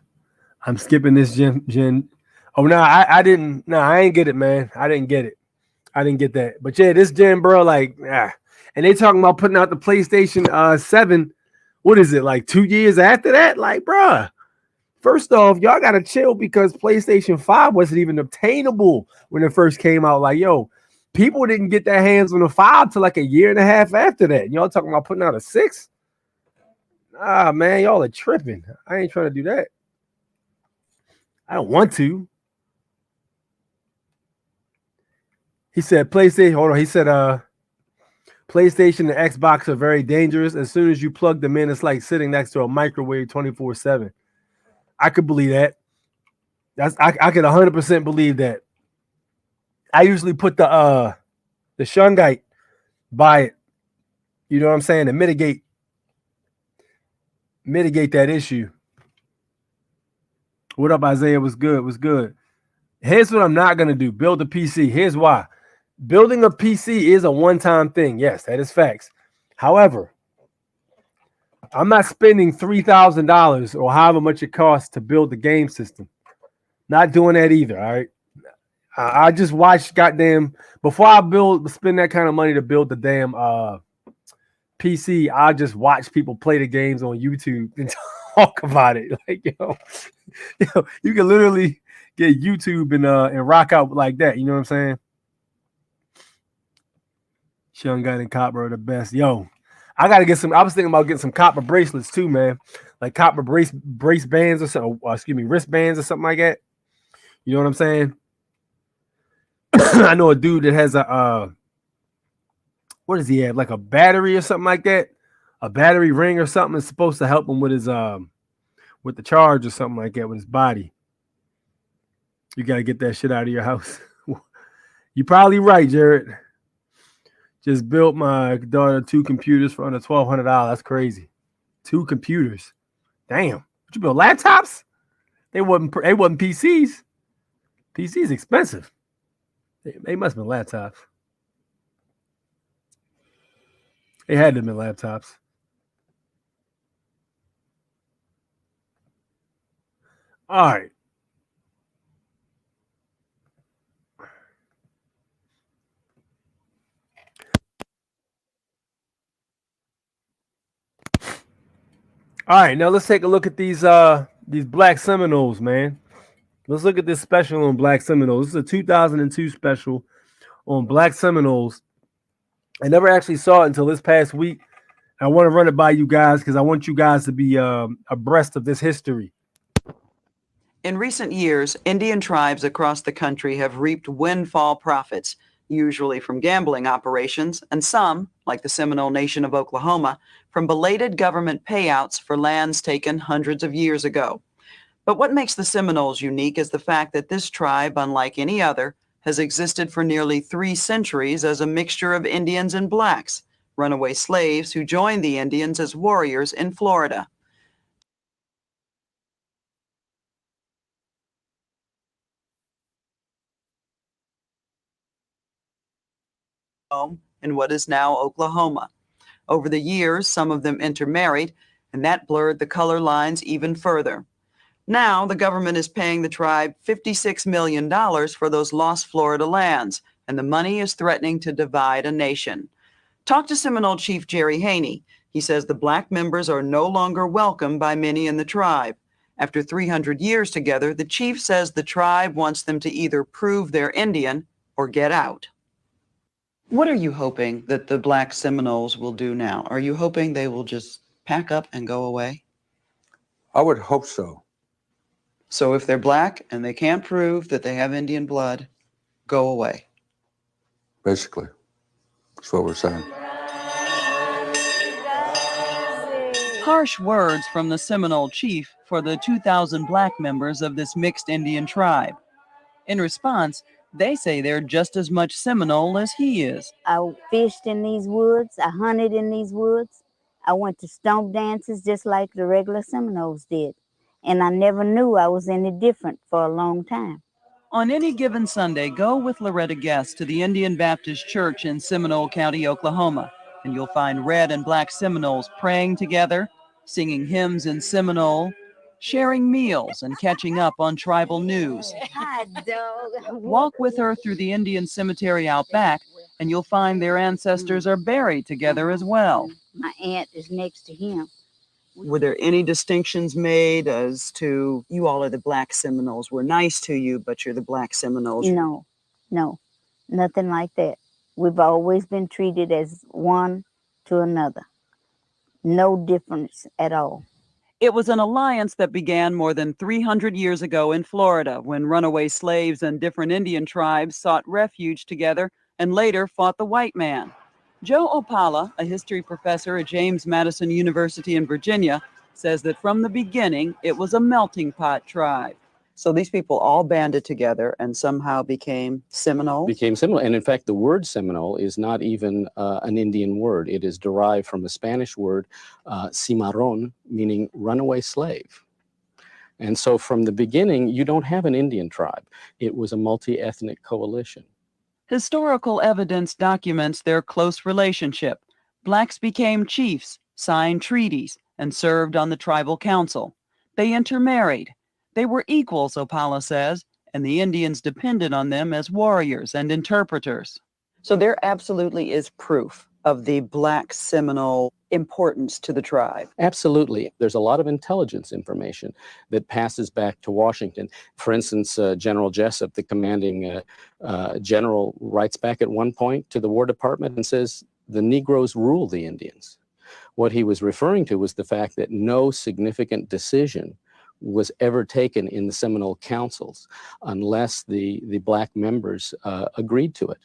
I'm skipping this gen. Oh no, I didn't. No, I ain't get it, man. I didn't get it. I didn't get that. But yeah, this gen, bro, like, and they talking about putting out the PlayStation 7. What is it, like 2 years after that? Like, bruh, first off, y'all gotta chill because PlayStation 5 wasn't even obtainable when it first came out. Like, yo, people didn't get their hands on the 5 till like a year and a half after that. Y'all talking about putting out a 6? Ah, man, y'all are tripping. I ain't trying to do that. I don't want to. He said PlayStation. Hold on. He said PlayStation and Xbox are very dangerous. As soon as you plug them in, it's like sitting next to a microwave 24/7. I could believe that. I could 100% believe that. I usually put the shungite by it. You know what I'm saying? To mitigate that issue. What up, Isaiah? Was good. Was good. Here's what I'm not gonna do: build a PC. Here's why. Building a PC is a one-time thing. Yes, that is facts. However, I'm not spending $3,000 or however much it costs to build the game system. Not doing that either. All right. I just watched goddamn before I spend that kind of money to build the damn PC, I just watch people play the games on YouTube and talk about it. Like, you can literally get YouTube and rock out like that. You know what I'm saying? Young Gun and Copper are the best. Yo, I gotta get some. I was thinking about getting some copper bracelets too, man. Like copper brace bands or something. Excuse me, wristbands or something like that. You know what I'm saying? I know a dude that has a what does he have? Like a battery or something like that? A battery ring or something is supposed to help him with his with the charge or something like that with his body. You gotta get that shit out of your house. You're probably right, Jared. Just built my daughter 2 computers for under $1,200. That's crazy. 2 computers. Damn. What you build laptops? They wasn't PCs. PCs expensive. They must have been laptops. They had to have been laptops. All right. All right, now let's take a look at these Black Seminoles, man. Let's look at this special on Black Seminoles. This is a 2002 special on Black Seminoles. I never actually saw it until this past week. I want to run it by you guys because I want you guys to be abreast of this history. In recent years, Indian tribes across the country have reaped windfall profits, usually from gambling operations, and some, like the Seminole Nation of Oklahoma, from belated government payouts for lands taken hundreds of years ago. But what makes the Seminoles unique is the fact that this tribe, unlike any other, has existed for nearly 3 centuries as a mixture of Indians and blacks, runaway slaves who joined the Indians as warriors in Florida. In what is now Oklahoma. Over the years, some of them intermarried, and that blurred the color lines even further. Now, the government is paying the tribe $56 million for those lost Florida lands, and the money is threatening to divide a nation. Talk to Seminole Chief Jerry Haney. He says the black members are no longer welcome by many in the tribe. After 300 years together, the chief says the tribe wants them to either prove they're Indian or get out. What are you hoping that the Black Seminoles will do now? Are you hoping they will just pack up and go away? I would hope so. So if they're black and they can't prove that they have Indian blood, go away. Basically, that's what we're saying. Harsh words from the Seminole chief for the 2,000 black members of this mixed Indian tribe. In response, they say they're just as much Seminole as he is. I fished in these woods. I hunted in these woods. I went to stomp dances just like the regular Seminoles did. And I never knew I was any different for a long time. On any given Sunday, go with Loretta Guest to the Indian Baptist Church in Seminole County, Oklahoma, and you'll find red and black Seminoles praying together, singing hymns in Seminole, sharing meals and catching up on tribal news. Hi, dog. Walk with her through the Indian cemetery out back, and you'll find their ancestors are buried together as well. My aunt is next to him. Were there any distinctions made as to, you all are the Black Seminoles, we're nice to you, but you're the Black Seminoles? No, nothing like that. We've always been treated as one to another. No difference at all. It was an alliance that began more than 300 years ago in Florida when runaway slaves and different Indian tribes sought refuge together and later fought the white man. Joe Opala, a history professor at James Madison University in Virginia, says that from the beginning it was a melting pot tribe. So these people all banded together and somehow became Seminole? Became Seminole. And in fact, the word Seminole is not even an Indian word. It is derived from a Spanish word, cimarron, meaning runaway slave. And so from the beginning, you don't have an Indian tribe. It was a multi-ethnic coalition. Historical evidence documents their close relationship. Blacks became chiefs, signed treaties, and served on the tribal council. They intermarried. They were equals, Opala says, and the Indians depended on them as warriors and interpreters. So there absolutely is proof of the Black Seminole importance to the tribe? Absolutely. There's a lot of intelligence information that passes back to Washington. For instance, General Jessup, the commanding general, writes back at one point to the War Department and says, the Negroes rule the Indians. What he was referring to was the fact that no significant decision was ever taken in the Seminole councils unless the Black members agreed to it.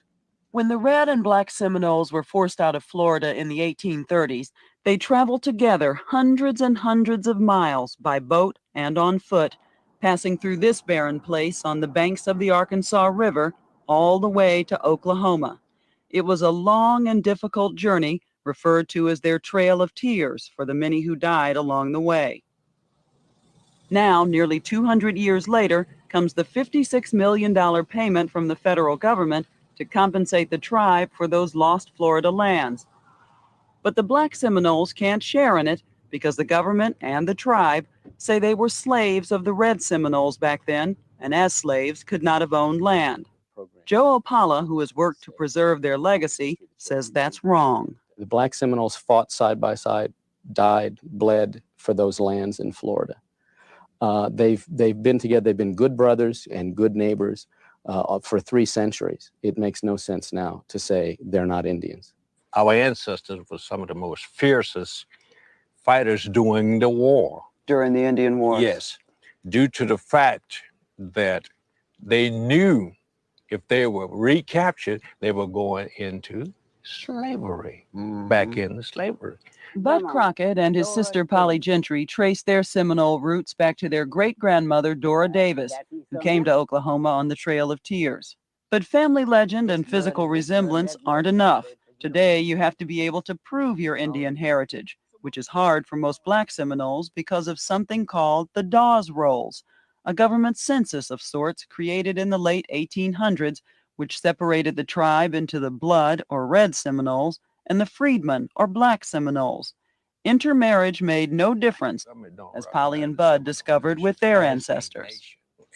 When the Red and Black Seminoles were forced out of Florida in the 1830s, they traveled together hundreds and hundreds of miles by boat and on foot, passing through this barren place on the banks of the Arkansas River all the way to Oklahoma. It was a long and difficult journey, referred to as their Trail of Tears for the many who died along the way. Now, nearly 200 years later, comes the $56 million payment from the federal government to compensate the tribe for those lost Florida lands. But the Black Seminoles can't share in it because the government and the tribe say they were slaves of the Red Seminoles back then, and as slaves could not have owned land. Joe Opala, who has worked to preserve their legacy, says that's wrong. The Black Seminoles fought side by side, died, bled for those lands in Florida. They've been together. They've been good brothers and good neighbors for 3 centuries. It makes no sense now to say they're not Indians. Our ancestors were some of the most fiercest fighters during the war. During the Indian Wars? Yes, due to the fact that they knew if they were recaptured, they were going into slavery, back into slavery. Bud Crockett and his sister Polly Gentry traced their Seminole roots back to their great-grandmother Dora Davis, who came to Oklahoma on the Trail of Tears. But family legend and physical resemblance aren't enough. Today, you have to be able to prove your Indian heritage, which is hard for most Black Seminoles because of something called the Dawes Rolls, a government census of sorts created in the late 1800s, which separated the tribe into the Blood or Red Seminoles and the Freedmen or Black Seminoles. Intermarriage made no difference, as Polly and Bud discovered with their ancestors.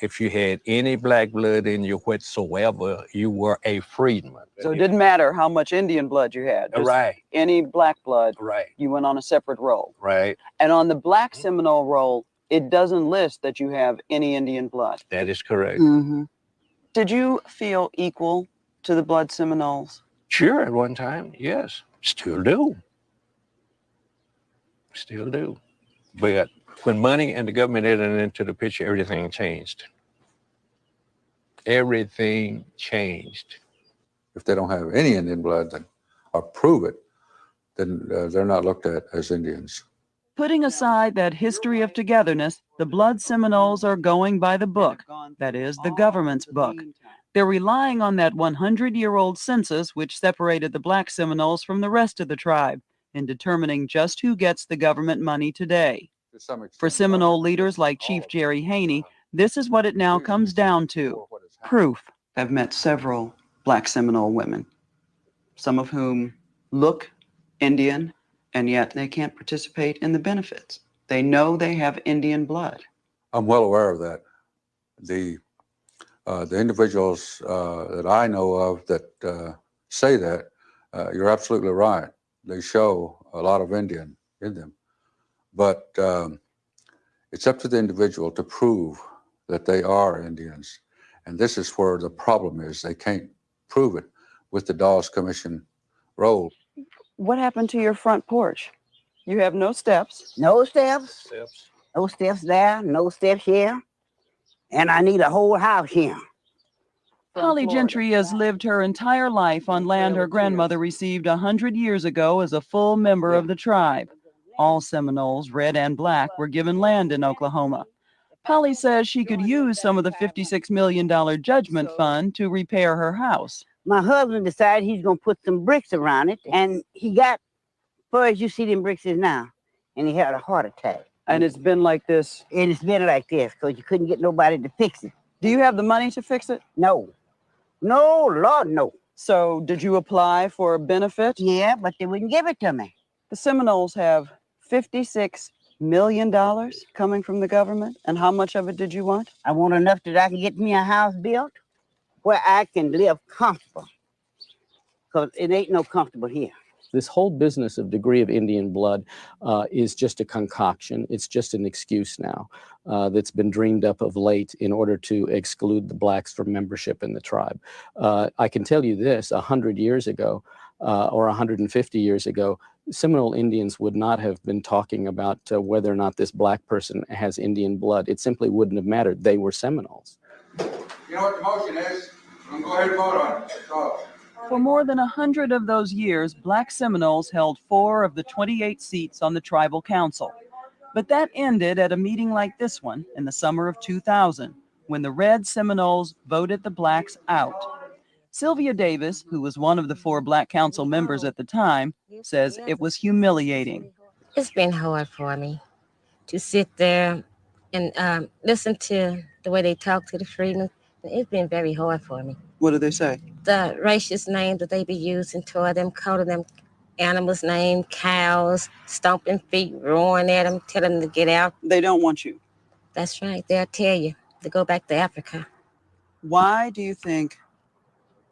If you had any Black blood in you whatsoever, you were a freedman. So it didn't matter how much Indian blood you had. Just Right. any Black blood, Right. you went on a separate roll. Right. And on the Black Seminole roll, it doesn't list that you have any Indian blood. That is correct. Mm-hmm. Did you feel equal to the Blood Seminoles? Sure, at one time, yes. Still do. Still do. But when money and the government entered into the picture, everything changed. Everything changed. If they don't have any Indian blood or prove it, then they're not looked at as Indians. Putting aside that history of togetherness, the Blood Seminoles are going by the book, that is, the government's book. They're relying on that 100-year-old census which separated the Black Seminoles from the rest of the tribe in determining just who gets the government money today. For Seminole leaders like Chief Jerry Haney, this is what it now comes down to: proof. I've met several Black Seminole women, some of whom look Indian, and yet they can't participate in the benefits. They know they have Indian blood. I'm well aware of that. The individuals that I know of that say that, you're absolutely right. They show a lot of Indian in them. But it's up to the individual to prove that they are Indians. And this is where the problem is. They can't prove it with the Dawes Commission roll. What happened to your front porch? You have no steps. No steps. No steps there, no steps here. And I need a whole house here. Polly Gentry has lived her entire life on land her grandmother received 100 years ago as a full member of the tribe. All Seminoles, red and black, were given land in Oklahoma. Polly says she could use some of the $56 million judgment fund to repair her house. My husband decided he's going to put some bricks around it, and he got, far as you see them bricks is now, and he had a heart attack. And it's been like this? And it's been like this, because you couldn't get nobody to fix it. Do you have the money to fix it? No. No, Lord, no. So did you apply for a benefit? Yeah, but they wouldn't give it to me. The Seminoles have $56 million coming from the government. And how much of it did you want? I want enough that I can get me a house built where I can live comfortable. Because it ain't no comfortable here. This whole business of degree of Indian blood is just a concoction. It's just an excuse now that's been dreamed up of late in order to exclude the blacks from membership in the tribe. I can tell you this, 100 years ago or 150 years ago, Seminole Indians would not have been talking about whether or not this black person has Indian blood. It simply wouldn't have mattered. They were Seminoles. You know what the motion is? I'm going to go ahead and vote on it. So. For more than 100 of those years, Black Seminoles held 4 of the 28 seats on the tribal council. But that ended at a meeting like this one in the summer of 2000, when the Red Seminoles voted the blacks out. Sylvia Davis, who was one of the 4 Black Council members at the time, says it was humiliating. It's been hard for me to sit there and listen to the way they talk to the freedmen. It's been very hard for me. What do they say? The racist names that they be using toward them, calling them animals' names, cows, stomping feet, roaring at them, telling them to get out. They don't want you. That's right. They'll tell you to go back to Africa. Why do you think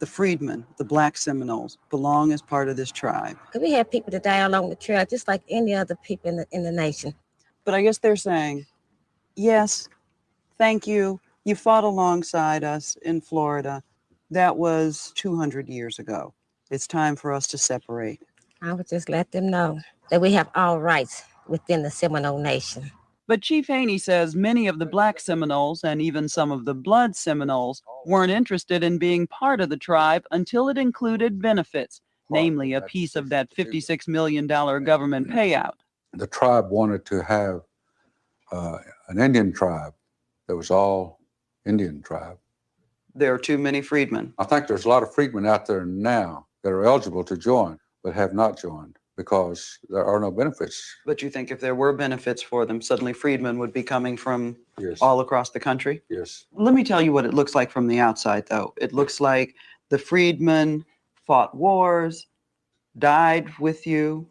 the freedmen, the Black Seminoles, belong as part of this tribe? Because we have people that die along the trail, just like any other people in the nation. But I guess they're saying, yes, thank you. You fought alongside us in Florida. That was 200 years ago. It's time for us to separate. I would just let them know that we have all rights within the Seminole Nation. But Chief Haney says many of the Black Seminoles and even some of the Blood Seminoles weren't interested in being part of the tribe until it included benefits, namely a piece of that $56 million government payout. The tribe wanted to have an Indian tribe that was all Indian tribe. There are too many freedmen. I think there's a lot of freedmen out there now that are eligible to join, but have not joined because there are no benefits. But you think if there were benefits for them, suddenly freedmen would be coming from Yes. all across the country? Yes. Let me tell you what it looks like from the outside, though. It looks like the freedmen fought wars, died with you,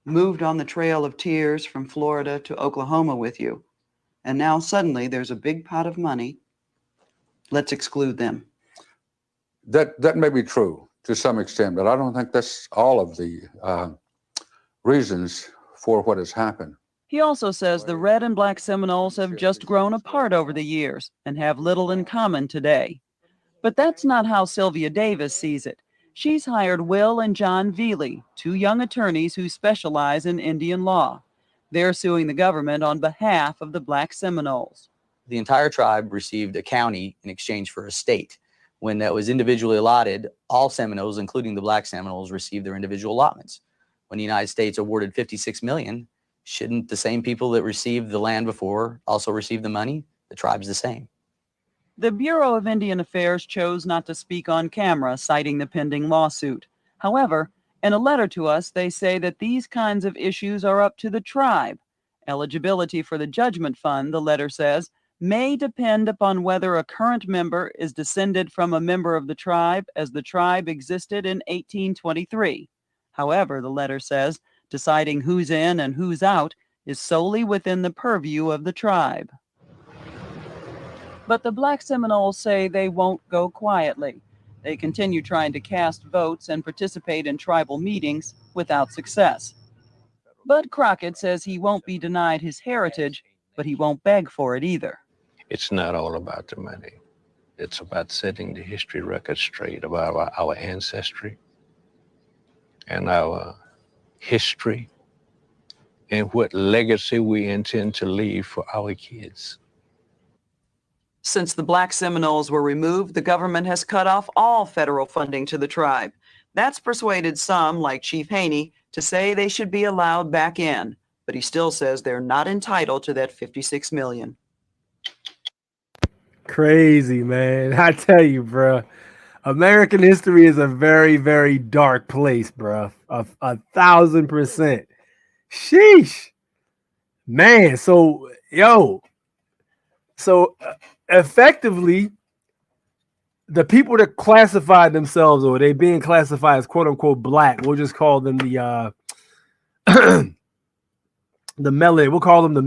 moved on the Trail of Tears from Florida to Oklahoma with you. And now suddenly there's a big pot of money. Let's exclude them. That may be true to some extent, but I don't think that's all of the reasons for what has happened. He also says the Red and Black Seminoles have just grown apart over the years and have little in common today. But that's not how Sylvia Davis sees it. She's hired Will and John Veely, 2 young attorneys who specialize in Indian law. They're suing the government on behalf of the Black Seminoles. The entire tribe received a county in exchange for a state. When that was individually allotted, all Seminoles, including the Black Seminoles, received their individual allotments. When the United States awarded $56 million, shouldn't the same people that received the land before also receive the money? The tribe's the same. The Bureau of Indian Affairs chose not to speak on camera, citing the pending lawsuit. However, in a letter to us, they say that these kinds of issues are up to the tribe. Eligibility for the judgment fund, the letter says, may depend upon whether a current member is descended from a member of the tribe as the tribe existed in 1823. However, the letter says, deciding who's in and who's out is solely within the purview of the tribe. But the Black Seminoles say they won't go quietly. They continue trying to cast votes and participate in tribal meetings without success. Bud Crockett says he won't be denied his heritage, but he won't beg for it either. It's not all about the money. It's about setting the history record straight about our ancestry and our history and what legacy we intend to leave for our kids. Since the Black Seminoles were removed, the government has cut off all federal funding to the tribe. That's persuaded some, like Chief Haney, to say they should be allowed back in, but he still says they're not entitled to that $56 million. Crazy, man. I tell you, bro. American history is a very, very dark place, bro. 1,000%. Sheesh. Man, so, effectively, the people that classified themselves, or they being classified as quote unquote black, we'll just call them the melanated. We'll call them the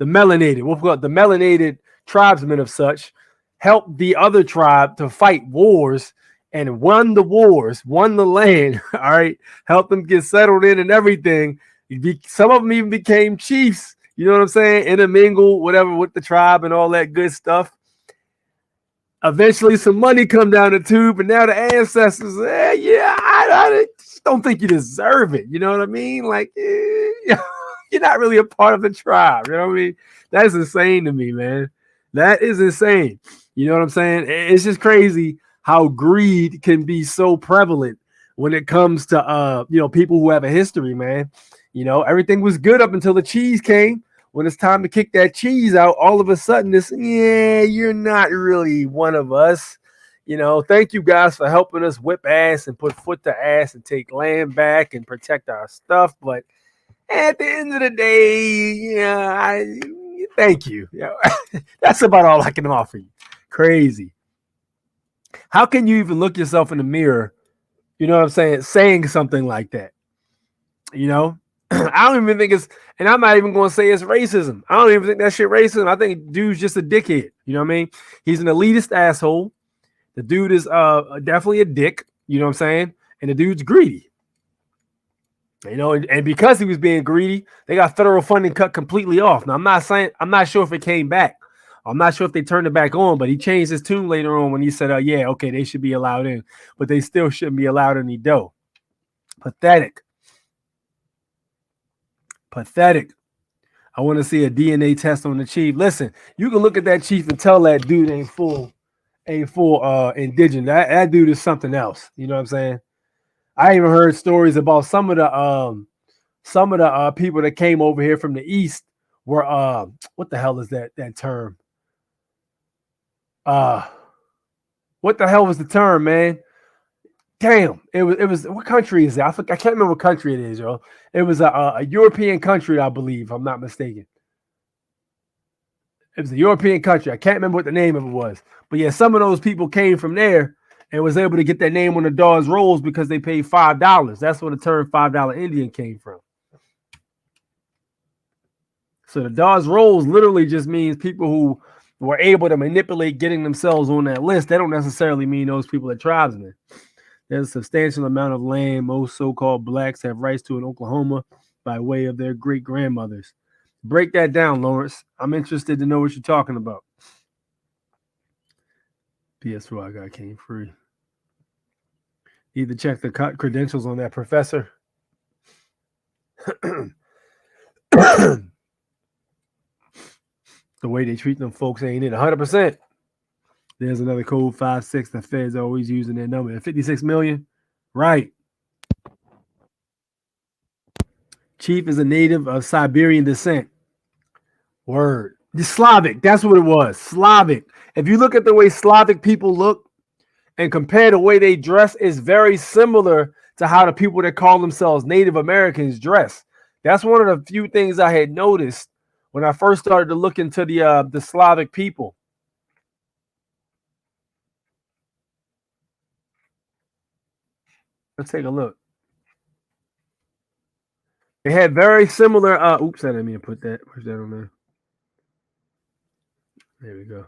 melanated. We'll call it the melanated tribesmen of such, help the other tribe to fight wars and won the wars, won the land, all right, helped them get settled in and everything. Some of them even became chiefs, you know what I'm saying, intermingled, whatever, with the tribe and all that good stuff. Eventually, some money come down the tube, and now the ancestors, I just don't think you deserve it. You know what I mean? Like, you're not really a part of the tribe. You know what I mean? That's insane to me, man. That is insane. You know what I'm saying? It's just crazy how greed can be so prevalent when it comes to people who have a history, man. You know, everything was good up until the cheese came. When it's time to kick that cheese out, all of a sudden you're not really one of us. You know, thank you guys for helping us whip ass and put foot to ass and take land back and protect our stuff. But at the end of the day, thank you. Yeah, that's about all I can offer you. Crazy. How can you even look yourself in the mirror, you know what I'm saying something like that? You know? I don't even think it's, and I'm not even going to say it's racism. I don't even think that shit racism. I think dude's just a dickhead. You know what I mean? He's an elitist asshole. The dude is definitely a dick. You know what I'm saying? And the dude's greedy. You know, and because he was being greedy, they got federal funding cut completely off. Now, I'm not sure if it came back. I'm not sure if they turned it back on, but he changed his tune later on when he said, okay, they should be allowed in, but they still shouldn't be allowed any dough. Pathetic. I want to see a DNA test on the chief. Listen, you can look at that chief and tell that dude ain't full indigenous. That dude is something else. You know what I'm saying? I even heard stories about some of the people that came over here from the east were what the hell is that term? What the hell was the term, man? Damn, it was what country is it? I can't remember what country it is, yo. It was a European country, I believe, if I'm not mistaken. It was a European country. I can't remember what the name of it was. But yeah, some of those people came from there and was able to get their name on the Dawes rolls because they paid $5. That's where the term $5 Indian came from. So the Dawes rolls literally just means people who were able to manipulate getting themselves on that list. They don't necessarily mean those people are tribesmen. There's a substantial amount of land most so-called blacks have rights to in Oklahoma by way of their great-grandmothers. Break that down, Lawrence. I'm interested to know what you're talking about. PS4 I got came free. Need to check the credentials on that professor. The way they treat them folks ain't it 100%. There's another code 56. The Fed's always using that number. 56 million. Right. Chief is a native of Siberian descent. Word. The Slavic. That's what it was. Slavic. If you look at the way Slavic people look and compare the way they dress, is very similar to how the people that call themselves Native Americans dress. That's one of the few things I had noticed when I first started to look into the Slavic people. Let's take a look. They had very similar. Oops, I didn't mean to push that on there. There we go.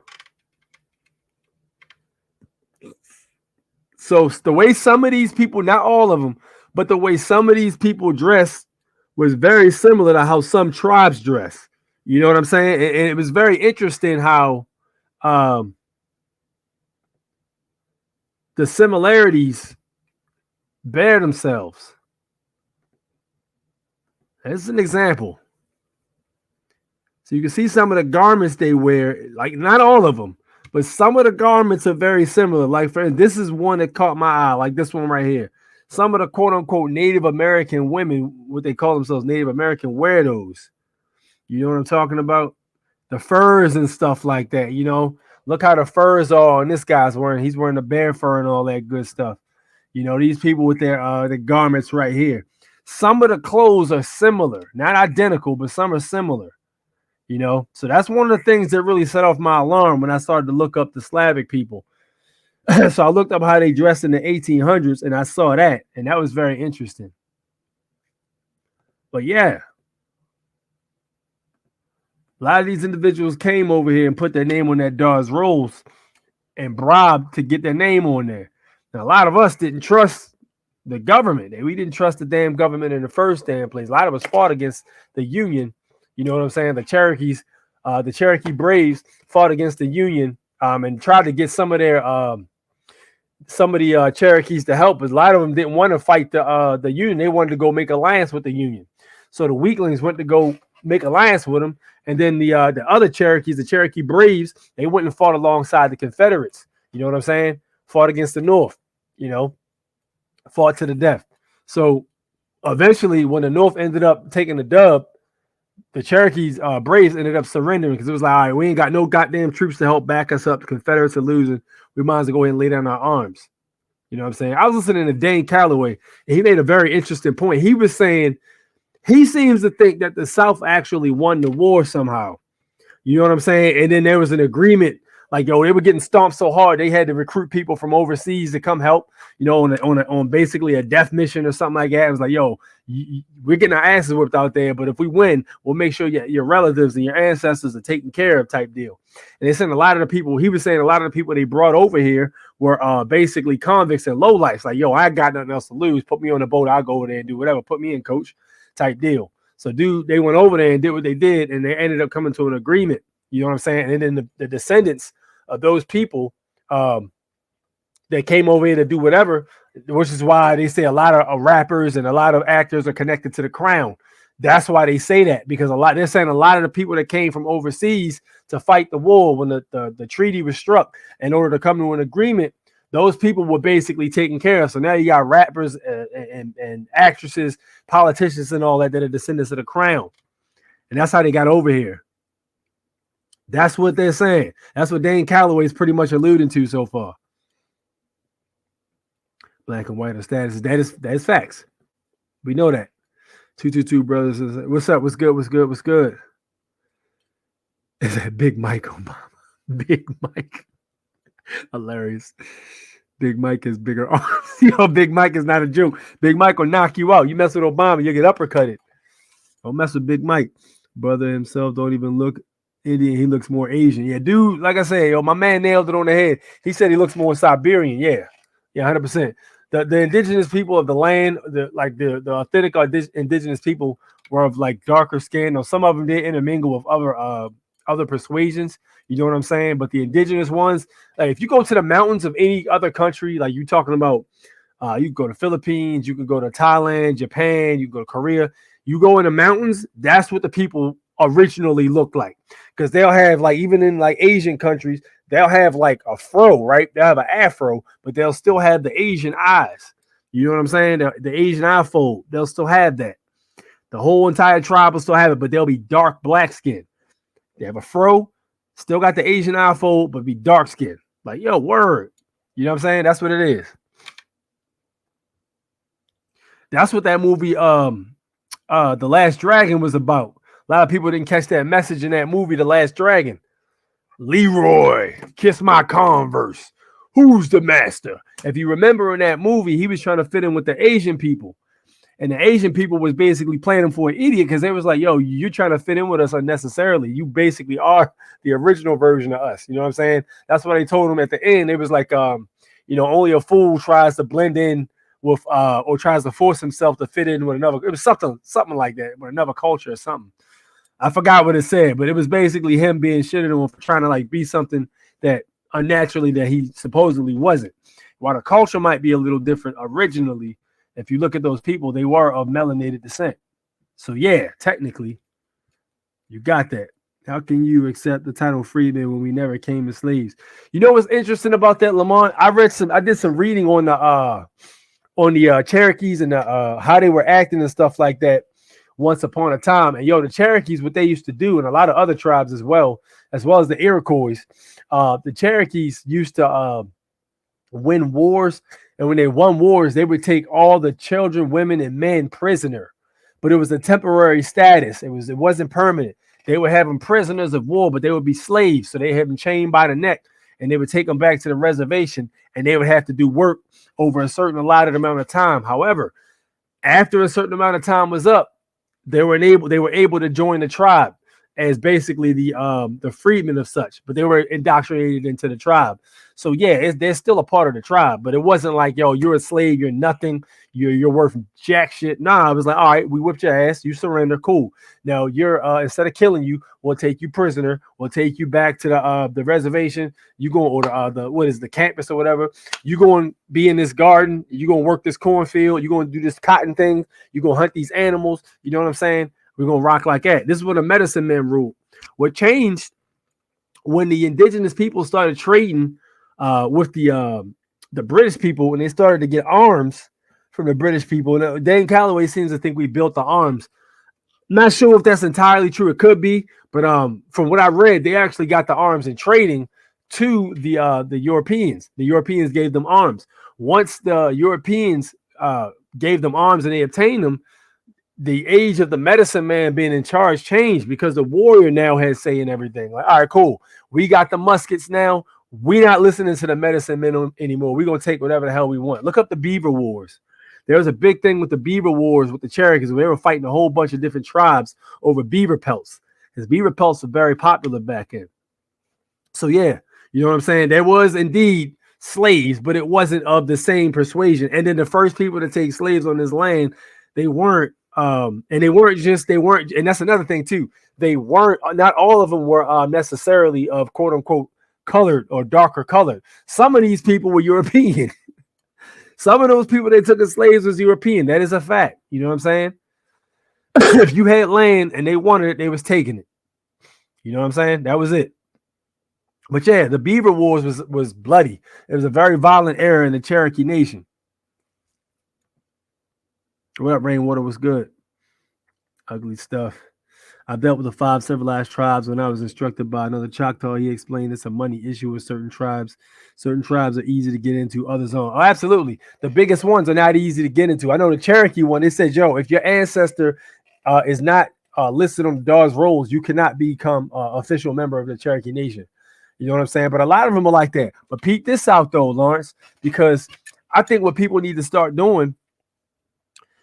So the way some of these people, not all of them, but the way some of these people dress was very similar to how some tribes dress. You know what I'm saying? And it was very interesting how the similarities bear themselves. This is an example. So you can see some of the garments they wear, like not all of them, but some of the garments are very similar. Like for instance, this is one that caught my eye, like this one right here. Some of the quote unquote Native American women, what they call themselves Native American, wear those. You know what I'm talking about? The furs and stuff like that. You know, look how the furs are on this guy's wearing. He's wearing the bear fur and all that good stuff. You know, these people with their garments right here. Some of the clothes are similar, not identical, but some are similar. You know, so that's one of the things that really set off my alarm when I started to look up the Slavic people. So I looked up how they dressed in the 1800s and I saw that, and that was very interesting. But yeah, a lot of these individuals came over here and put their name on that Dawes rolls and bribed to get their name on there. Now, a lot of us didn't trust the government. We didn't trust the damn government in the first damn place. A lot of us fought against the Union. You know what I'm saying? The Cherokee Braves fought against the Union and tried to get some of the Cherokees to help. But a lot of them didn't want to fight the Union. They wanted to go make alliance with the Union. So the weaklings went to go make alliance with them. And then the other Cherokees, the Cherokee Braves, they went and fought alongside the Confederates. You know what I'm saying? Fought against the North, you know, fought to the death. So eventually, when the North ended up taking the dub, the Cherokees Braves ended up surrendering because it was like, all right, we ain't got no goddamn troops to help back us up. The Confederates are losing. We might as well go ahead and lay down our arms. You know what I'm saying? I was listening to Dane Calloway, and he made a very interesting point. He was saying he seems to think that the South actually won the war somehow. You know what I'm saying? And then there was an agreement. Like, yo, they were getting stomped so hard they had to recruit people from overseas to come help, you know, on basically a death mission or something like that. It was like, yo, we're getting our asses whipped out there, but if we win, we'll make sure your relatives and your ancestors are taken care of, type deal. And they said a lot of the people, he was saying a lot of the people they brought over here were basically convicts and lowlifes. Like, yo, I got nothing else to lose. Put me on the boat. I'll go over there and do whatever. Put me in, coach, type deal. So, dude, they went over there and did what they did, and they ended up coming to an agreement. You know what I'm saying? And then the descendants of those people that came over here to do whatever, which is why they say a lot of rappers and a lot of actors are connected to the crown. That's why they say that, because they're saying a lot of the people that came from overseas to fight the war when the treaty was struck in order to come to an agreement, those people were basically taken care of. So now you got rappers and actresses, politicians and all that are descendants of the crown. And that's how they got over here. That's what they're saying. That's what Dane Calloway is pretty much alluding to so far. Black and white status. That is facts. We know that. 222 brothers. What's up? What's good? What's good? What's good? Is that Big Mike Obama? Big Mike. Hilarious. Big Mike has bigger arms. Yo, Big Mike is not a joke. Big Mike will knock you out. You mess with Obama, you get uppercutted. Don't mess with Big Mike. Brother himself don't even look Indian, he looks more Asian. Yeah, dude, like I said, yo, my man nailed it on the head. He said he looks more Siberian. Yeah, 100%. The indigenous people of the land, the authentic indigenous people were of like darker skin, or some of them did intermingle with other persuasions. You know what I'm saying? But the indigenous ones, like if you go to the mountains of any other country, like you're talking about, you can go to Philippines, you can go to Thailand, Japan, you can go to Korea. You go in the mountains, that's what the people originally looked like, because they'll have, like, even in like Asian countries, they'll have like a fro, right? They'll have an afro, but they'll still have the Asian eyes. You know what I'm saying? The Asian eye fold, they'll still have that. The whole entire tribe will still have it, but they'll be dark black skin. They have a fro, still got the Asian eye fold, but be dark skin. Like, yo, word. You know what I'm saying? That's what it is. That's what that movie, The Last Dragon, was about. A lot of people didn't catch that message in that movie, The Last Dragon. Leroy, kiss my Converse. Who's the master? If you remember in that movie, he was trying to fit in with the Asian people. And the Asian people was basically playing him for an idiot, because they was like, yo, you're trying to fit in with us unnecessarily. You basically are the original version of us. You know what I'm saying? That's what they told him at the end. It was like, only a fool tries to blend in with or tries to force himself to fit in with another. It was something like that, with another culture or something. I forgot what it said, but it was basically him being shitted on for trying to like be something that unnaturally that he supposedly wasn't. While the culture might be a little different originally, if you look at those people, they were of melanated descent. So yeah, technically, you got that. How can you accept the title freedman when we never came as slaves? You know what's interesting about that, Lamont? I did some reading on the Cherokees and how they were acting and stuff like that once upon a time. And yo, the Cherokees, what they used to do, and a lot of other tribes as well as the Iroquois, the Cherokees used to win wars, and when they won wars, they would take all the children, women, and men prisoner. But it was a temporary status. It wasn't permanent. They would have them prisoners of war, but they would be slaves. So they had them chained by the neck, and they would take them back to the reservation, and they would have to do work over a certain allotted amount of time. However, after a certain amount of time was up, they were able to join the tribe. as basically the freedmen of such, but they were indoctrinated into the tribe. So yeah, they're still a part of the tribe, but it wasn't like, yo, you're a slave, you're nothing, you're worth jack shit. Nah, it was like, all right, we whipped your ass, you surrender, cool. Now you're instead of killing you, we'll take you prisoner, we'll take you back to the reservation. You go or the campus or whatever. You going to be in this garden, you gonna work this cornfield, you gonna do this cotton thing, you gonna hunt these animals. You know what I'm saying? We're gonna rock like that. This is what the medicine men ruled. What changed when the indigenous people started trading with the British people, when they started to get arms from the British people. Now, Dan Calloway seems to think we built the arms. Not sure if that's entirely true. It could be, but from what I read, they actually got the arms in trading to the Europeans. The Europeans gave them arms. Once the Europeans gave them arms and they obtained them, the age of the medicine man being in charge changed because the warrior now has say in everything. Like, all right, cool. We got the muskets now. We're not listening to the medicine men anymore. We're going to take whatever the hell we want. Look up the Beaver Wars. There was a big thing with the Beaver Wars with the Cherokees. They were fighting a whole bunch of different tribes over beaver pelts, because beaver pelts were very popular back then. So yeah, you know what I'm saying? There was indeed slaves, but it wasn't of the same persuasion. And then the first people to take slaves on this land, they weren't, and that's another thing too. They weren't, not all of them were necessarily of quote unquote colored or darker colored. Some of these people were European. Some of those people that took as slaves was European. That is a fact. You know what I'm saying? If you had land and they wanted it, they was taking it. You know what I'm saying? That was it. But yeah, the Beaver Wars was bloody. It was a very violent era in the Cherokee Nation. What up, Rainwater? Was good. Ugly stuff. I dealt with the 5 civilized tribes when I was instructed by another Choctaw. He explained it's a money issue with certain tribes. Certain tribes are easy to get into, others aren't. Oh, absolutely. The biggest ones are not easy to get into. I know the Cherokee one, it said, yo, if your ancestor is not listed on the Dawes rolls, you cannot become an official member of the Cherokee Nation. You know what I'm saying? But a lot of them are like that. But peep this out, though, Lawrence, because I think what people need to start doing,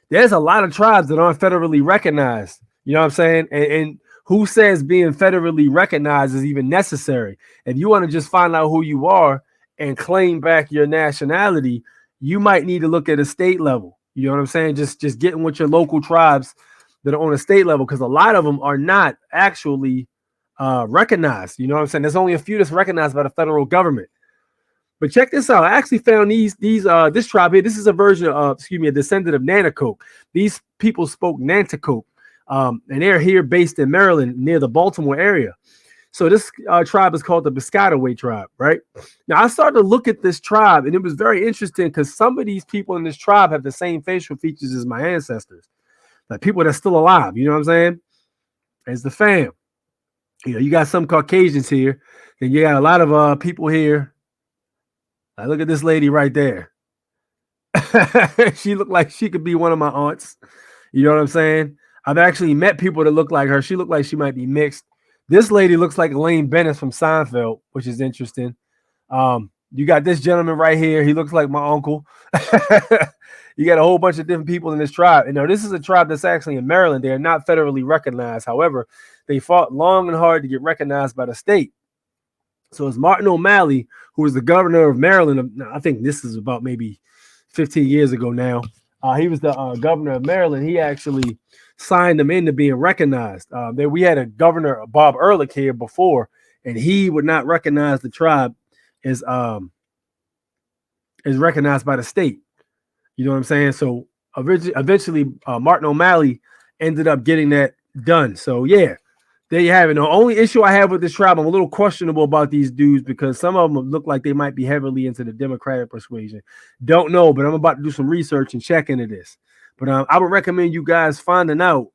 there's a lot of tribes that aren't federally recognized. You know what I'm saying? And who says being federally recognized is even necessary? If you want to just find out who you are and claim back your nationality, you might need to look at a state level. You know what I'm saying? Just getting with your local tribes that are on a state level, because a lot of them are not actually recognized. You know what I'm saying? There's only a few that's recognized by the federal government. But check this out. I actually found this tribe here. This is a version of, a descendant of Nanticoke. These people spoke Nanticoke. And they're here based in Maryland near the Baltimore area. So this tribe is called the Piscataway tribe, right? Now I started to look at this tribe, and it was very interesting because some of these people in this tribe have the same facial features as my ancestors, like people that's still alive. You know what I'm saying? As the fam, you know, you got some Caucasians here, and you got a lot of people here. Look at this lady right there. She looked like she could be one of my aunts. You know what I'm saying? I've actually met people that look like her. She looked like she might be mixed. This lady looks like Elaine Bennett from Seinfeld, which is interesting. You got this gentleman right here. He looks like my uncle. You got a whole bunch of different people in this tribe. And now this is a tribe that's actually in Maryland. They are not federally recognized. However, they fought long and hard to get recognized by the state. So it's Martin O'Malley, who was the governor of Maryland. I think this is about maybe 15 years ago now. He was the governor of Maryland. He actually signed them into being recognized. We had a governor, Bob Ehrlich, here before, and he would not recognize the tribe as recognized by the state. You know what I'm saying? So eventually, Martin O'Malley ended up getting that done. So yeah, there you have it. The only issue I have with this tribe, I'm a little questionable about these dudes because some of them look like they might be heavily into the Democratic persuasion. Don't know, but I'm about to do some research and check into this. But I would recommend you guys finding out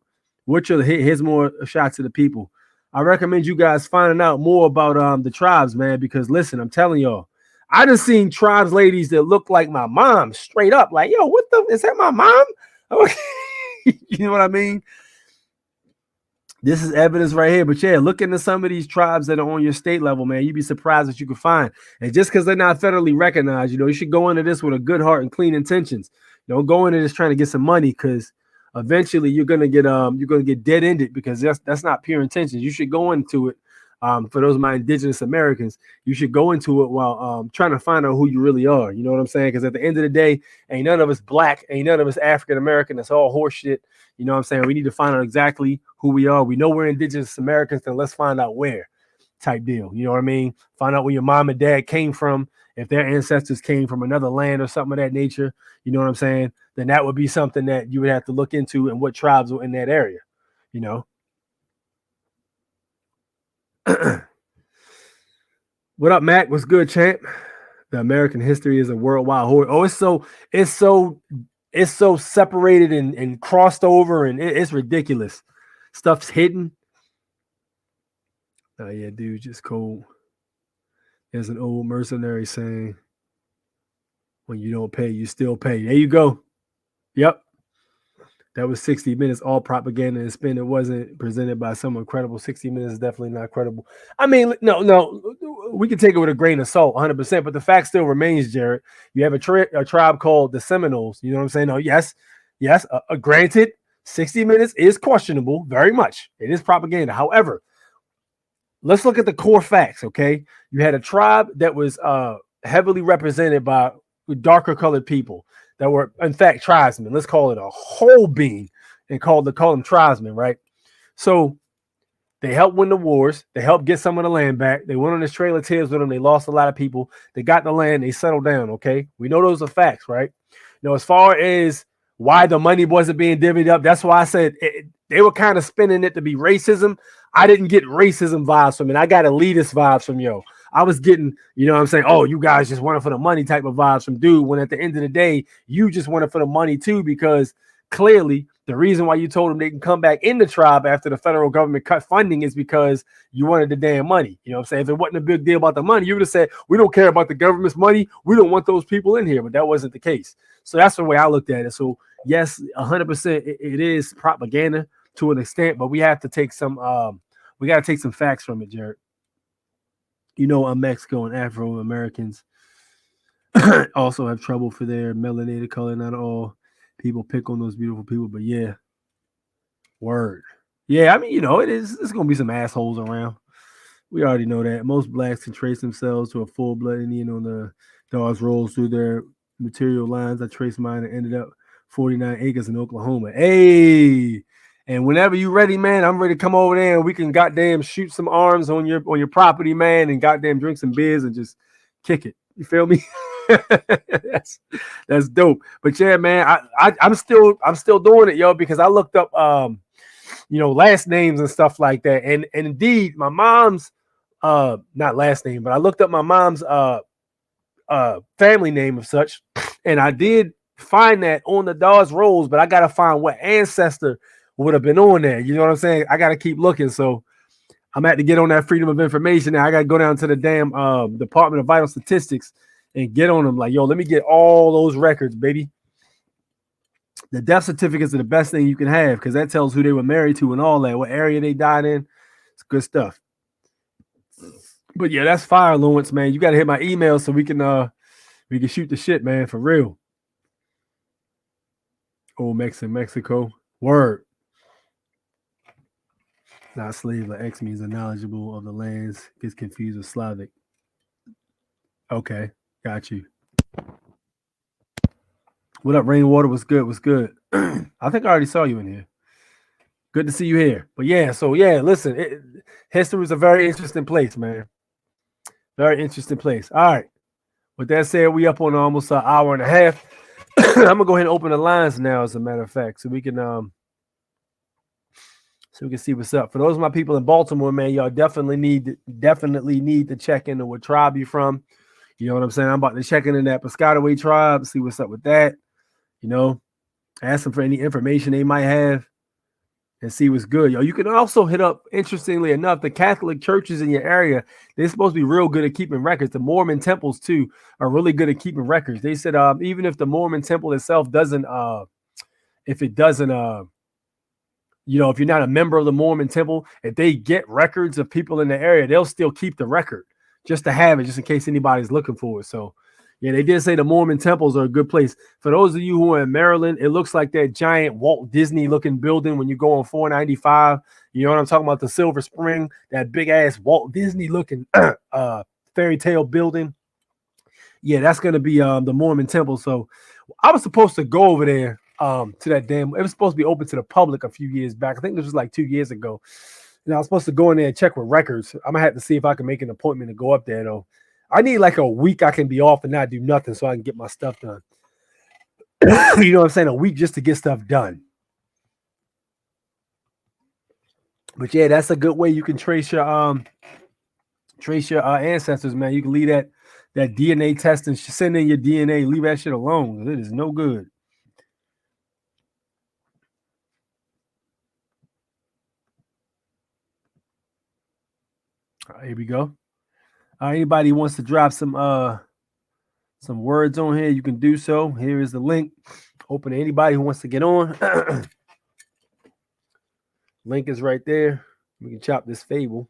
which are here's more shots to the people. I recommend you guys finding out more about the tribes, man, because listen, I'm telling y'all, I just seen tribes ladies that look like my mom straight up. Like, yo, what the is that my mom? You know what I mean? This is evidence right here. But yeah, look into some of these tribes that are on your state level, man. You'd be surprised what you can find. And just because they're not federally recognized, you know, you should go into this with a good heart and clean intentions. Don't go into this trying to get some money because eventually you're gonna get dead ended because that's not pure intentions. You should go into it. For those of my indigenous Americans, you should go into it while trying to find out who you really are. You know what I'm saying? Because at the end of the day, ain't none of us black, ain't none of us African American. That's all horse shit. You know what I'm saying? We need to find out exactly who we are. We know we're indigenous Americans, then let's find out where, type deal. You know what I mean? Find out where your mom and dad came from. If their ancestors came from another land or something of that nature, you know what I'm saying? Then that would be something that you would have to look into and what tribes were in that area, you know? What up, Mac? What's good, champ? The American history is a worldwide horror. Oh, it's so separated and crossed over, and it's ridiculous. Stuff's hidden. Oh yeah, dude, just cold. There's an old mercenary saying, when you don't pay, you still pay. There you go. Yep. That was 60 Minutes, all propaganda and spin. It wasn't presented by someone credible. 60 Minutes is definitely not credible. I mean, no, we can take it with a grain of salt, 100%, but the fact still remains, Jared. You have a tribe called the Seminoles. You know what I'm saying? No, yes, granted, 60 Minutes is questionable, very much. It is propaganda. However, let's look at the core facts, okay? You had a tribe that was heavily represented by darker colored people that were, in fact, tribesmen. Let's call it a whole being and call them tribesmen, right? So they helped win the wars. They helped get some of the land back. They went on this Trail of Tears with them. They lost a lot of people. They got the land. They settled down, okay? We know those are facts, right? You know, as far as why the money wasn't being divvied up, that's why I said they were kind of spinning it to be racism. I didn't get racism vibes from it. I got elitist vibes from yo. I was getting, you know what I'm saying? Oh, you guys just want it for the money type of vibes from dude, when at the end of the day, you just want it for the money too, because clearly the reason why you told them they can come back in the tribe after the federal government cut funding is because you wanted the damn money. You know what I'm saying? If it wasn't a big deal about the money, you would have said, we don't care about the government's money. We don't want those people in here, but that wasn't the case. So that's the way I looked at it. So yes, 100% it is propaganda to an extent, but we have to take some, we got to take some facts from it, Jared. You know, Mexico and Afro-Americans also have trouble for their melanated color. Not all people pick on those beautiful people, but yeah. Word. Yeah, I mean, you know, there's going to be some assholes around. We already know that. Most blacks can trace themselves to a full-blood Indian on the dogs rolls through their material lines. I traced mine and ended up 49 acres in Oklahoma. Hey! And whenever you're ready, man, I'm ready to come over there and we can goddamn shoot some arms on your property, man, and goddamn drink some beers and just kick it. You feel me? that's dope. But yeah, man, I'm still doing it, yo, because I looked up you know, last names and stuff like that. And indeed, my mom's not last name, but I looked up my mom's family name of such, and I did find that on the Dawes rolls, but I gotta find what ancestor would have been on there. You know what I'm saying? I got to keep looking. So I'm at to get on that Freedom of Information now. I got to go down to the damn Department of Vital Statistics and get on them. Like, yo, let me get all those records, baby. The death certificates are the best thing you can have because that tells who they were married to and all that, what area they died in. It's good stuff. But yeah, that's fire, Lawrence, man. You got to hit my email so we can shoot the shit, man, for real. Old Mexico. Word. Not slave, like X means knowledgeable of the lands. Gets confused with Slavic. Okay, got you. What up, Rainwater? What's good? What's good? I think I already saw you in here. Good to see you here. But yeah, so yeah, listen, history is a very interesting place, man. Very interesting place. All right. With that said, we up on almost an hour and a half. I'm gonna go ahead and open the lines now, as a matter of fact, so we can see what's up. For those of my people in Baltimore, man, y'all definitely need to check into what tribe you're from. You know what I'm saying? I'm about to check into that Piscataway tribe, see what's up with that. You know, ask them for any information they might have and see what's good. Yo, you can also hit up, interestingly enough, the Catholic churches in your area. They're supposed to be real good at keeping records. The Mormon temples, too, are really good at keeping records. They said even if the Mormon temple itself doesn't, you know, if you're not a member of the Mormon temple, if they get records of people in the area, they'll still keep the record just to have it, just in case anybody's looking for it. So, Yeah, they did say the Mormon temples are a good place. For those of you who are in Maryland, it looks like that giant Walt Disney looking building when you go on 495. You know what I'm talking about? The Silver Spring, that big ass Walt Disney looking fairy tale building. Yeah, that's gonna be the Mormon temple. So I was supposed to go over there to that damn. It was supposed to be open to the public a few years back. I think this was like 2 years ago. And I was supposed to go in there and check with records. I'm gonna have to see if I can make an appointment to go up there though. I need like a week I can be off and not do nothing so I can get my stuff done. You know what I'm saying? A week just to get stuff done. But yeah, that's a good way you can trace your ancestors, man. You can leave that DNA test and send in your DNA. Leave that shit alone. It is no good. All right, here we go. Anybody wants to drop some words on here, you can do so. Here is the link. Open to anybody who wants to get on. Link is right there. We can chop this fable.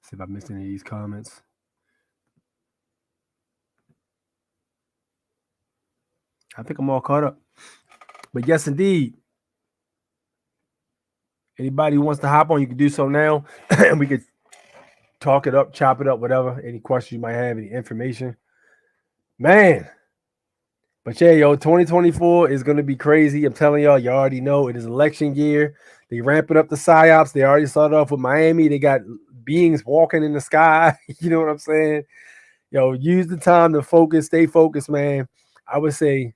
See if I missed any of these comments. I think I'm all caught up. But yes, indeed. Anybody who wants to hop on, you can do so now. And we could talk it up, chop it up, whatever. Any questions you might have, any information. Man. But yeah, yo, 2024 is going to be crazy. I'm telling y'all, you already know it is election year. They ramping up the psyops. They already started off with Miami. They got beings walking in the sky. You know what I'm saying? Yo, use the time to focus, stay focused, man. I would say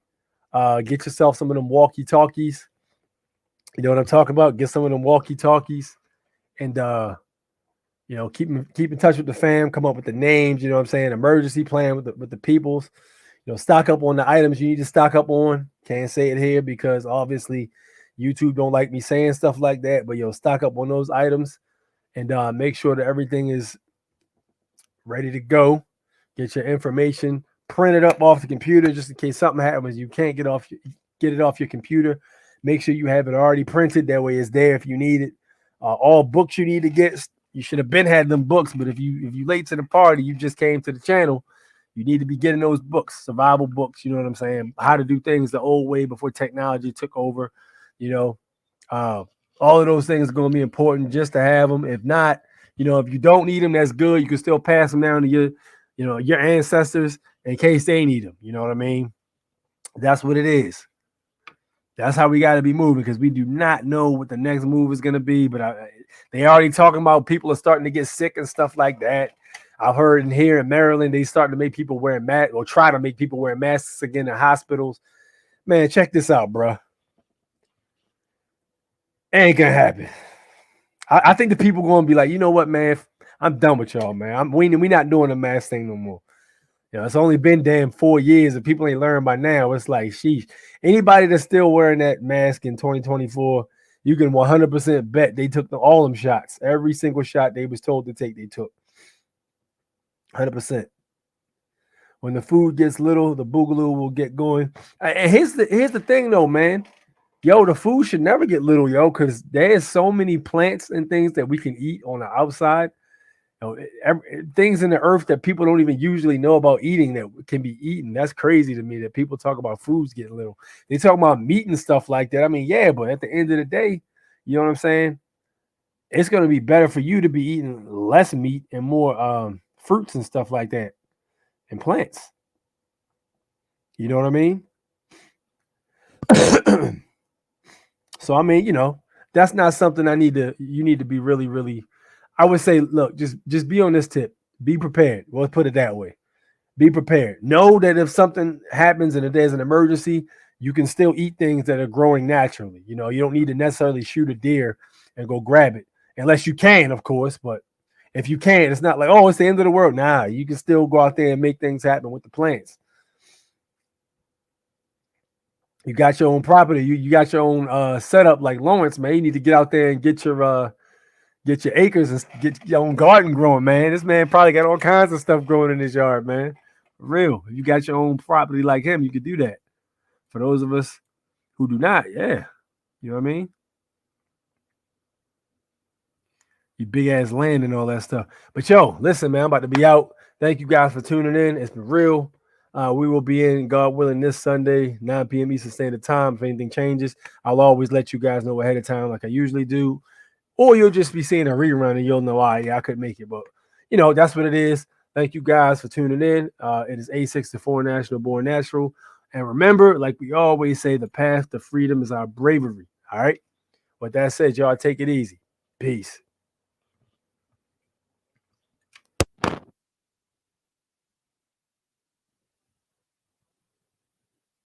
get yourself some of them walkie-talkies. You know what I'm talking about? Get some of them walkie-talkies and you know, keep in touch with the fam, come up with the names, you know what I'm saying? Emergency plan with the peoples. You know, stock up on the items you need to stock up on. Can't say it here because obviously YouTube don't like me saying stuff like that, but yo, stock up on those items and make sure that everything is ready to go. Get your information printed up off the computer just in case something happens. You can't get it off your computer. Make sure you have it already printed. That way it's there if you need it. All books you need to get. You should have been had them books, but if you late to the party, you just came to the channel. You need to be getting those books, survival books. You know what I'm saying? How to do things the old way before technology took over. You know, all of those things are going to be important just to have them. If not, you know, if you don't need them, that's good. You can still pass them down to your ancestors in case they need them. You know what I mean? That's what it is. That's how we got to be moving because we do not know what the next move is going to be. But they already talking about people are starting to get sick and stuff like that. I've heard in here in Maryland, they starting to make people wear masks or try to make people wear masks again in hospitals. Man, check this out, bro. Ain't gonna happen. I think the people gonna be like, you know what, man? I'm done with y'all, man. We not doing the mask thing no more. You know, it's only been damn 4 years and people ain't learned by now. It's like, sheesh. Anybody that's still wearing that mask in 2024, you can 100% bet they took all them shots. Every single shot they was told to take, they took. 100%. When the food gets little, the boogaloo will get going. And here's the thing, though, man. Yo, the food should never get little, yo, because there's so many plants and things that we can eat on the outside. You know, things in the earth that people don't even usually know about eating that can be eaten. That's crazy to me that people talk about foods getting little. They talk about meat and stuff like that. I mean, yeah, but at the end of the day, you know what I'm saying? It's going to be better for you to be eating less meat and more fruits and stuff like that and plants. You know what I mean? So, I mean, you know, that's not something you need to be really, really, I would say, look, just be on this tip. Be prepared. Let's put it that way. Be prepared. Know that if something happens and if there's an emergency, you can still eat things that are growing naturally. You know, you don't need to necessarily shoot a deer and go grab it unless you can, of course. But if you can't, it's not like, oh, it's the end of the world. Nah, you can still go out there and make things happen with the plants. You got your own property. You got your own setup like Lawrence, man. You need to get out there and get your acres and get your own garden growing, man. This man probably got all kinds of stuff growing in his yard, man. For real. If you got your own property like him, you could do that. For those of us who do not, yeah. You know what I mean? You big ass land and all that stuff. But yo, listen, man, I'm about to be out. Thank you guys for tuning in. It's been real. We will be in, God willing, this Sunday, 9 p.m. Eastern Standard Time. If anything changes, I'll always let you guys know ahead of time like I usually do. Or you'll just be seeing a rerun and you'll know, I couldn't make it. But, you know, that's what it is. Thank you guys for tuning in. It is 864 National Born Natural. And remember, like we always say, the path to freedom is our bravery. All right? With that said, y'all take it easy. Peace.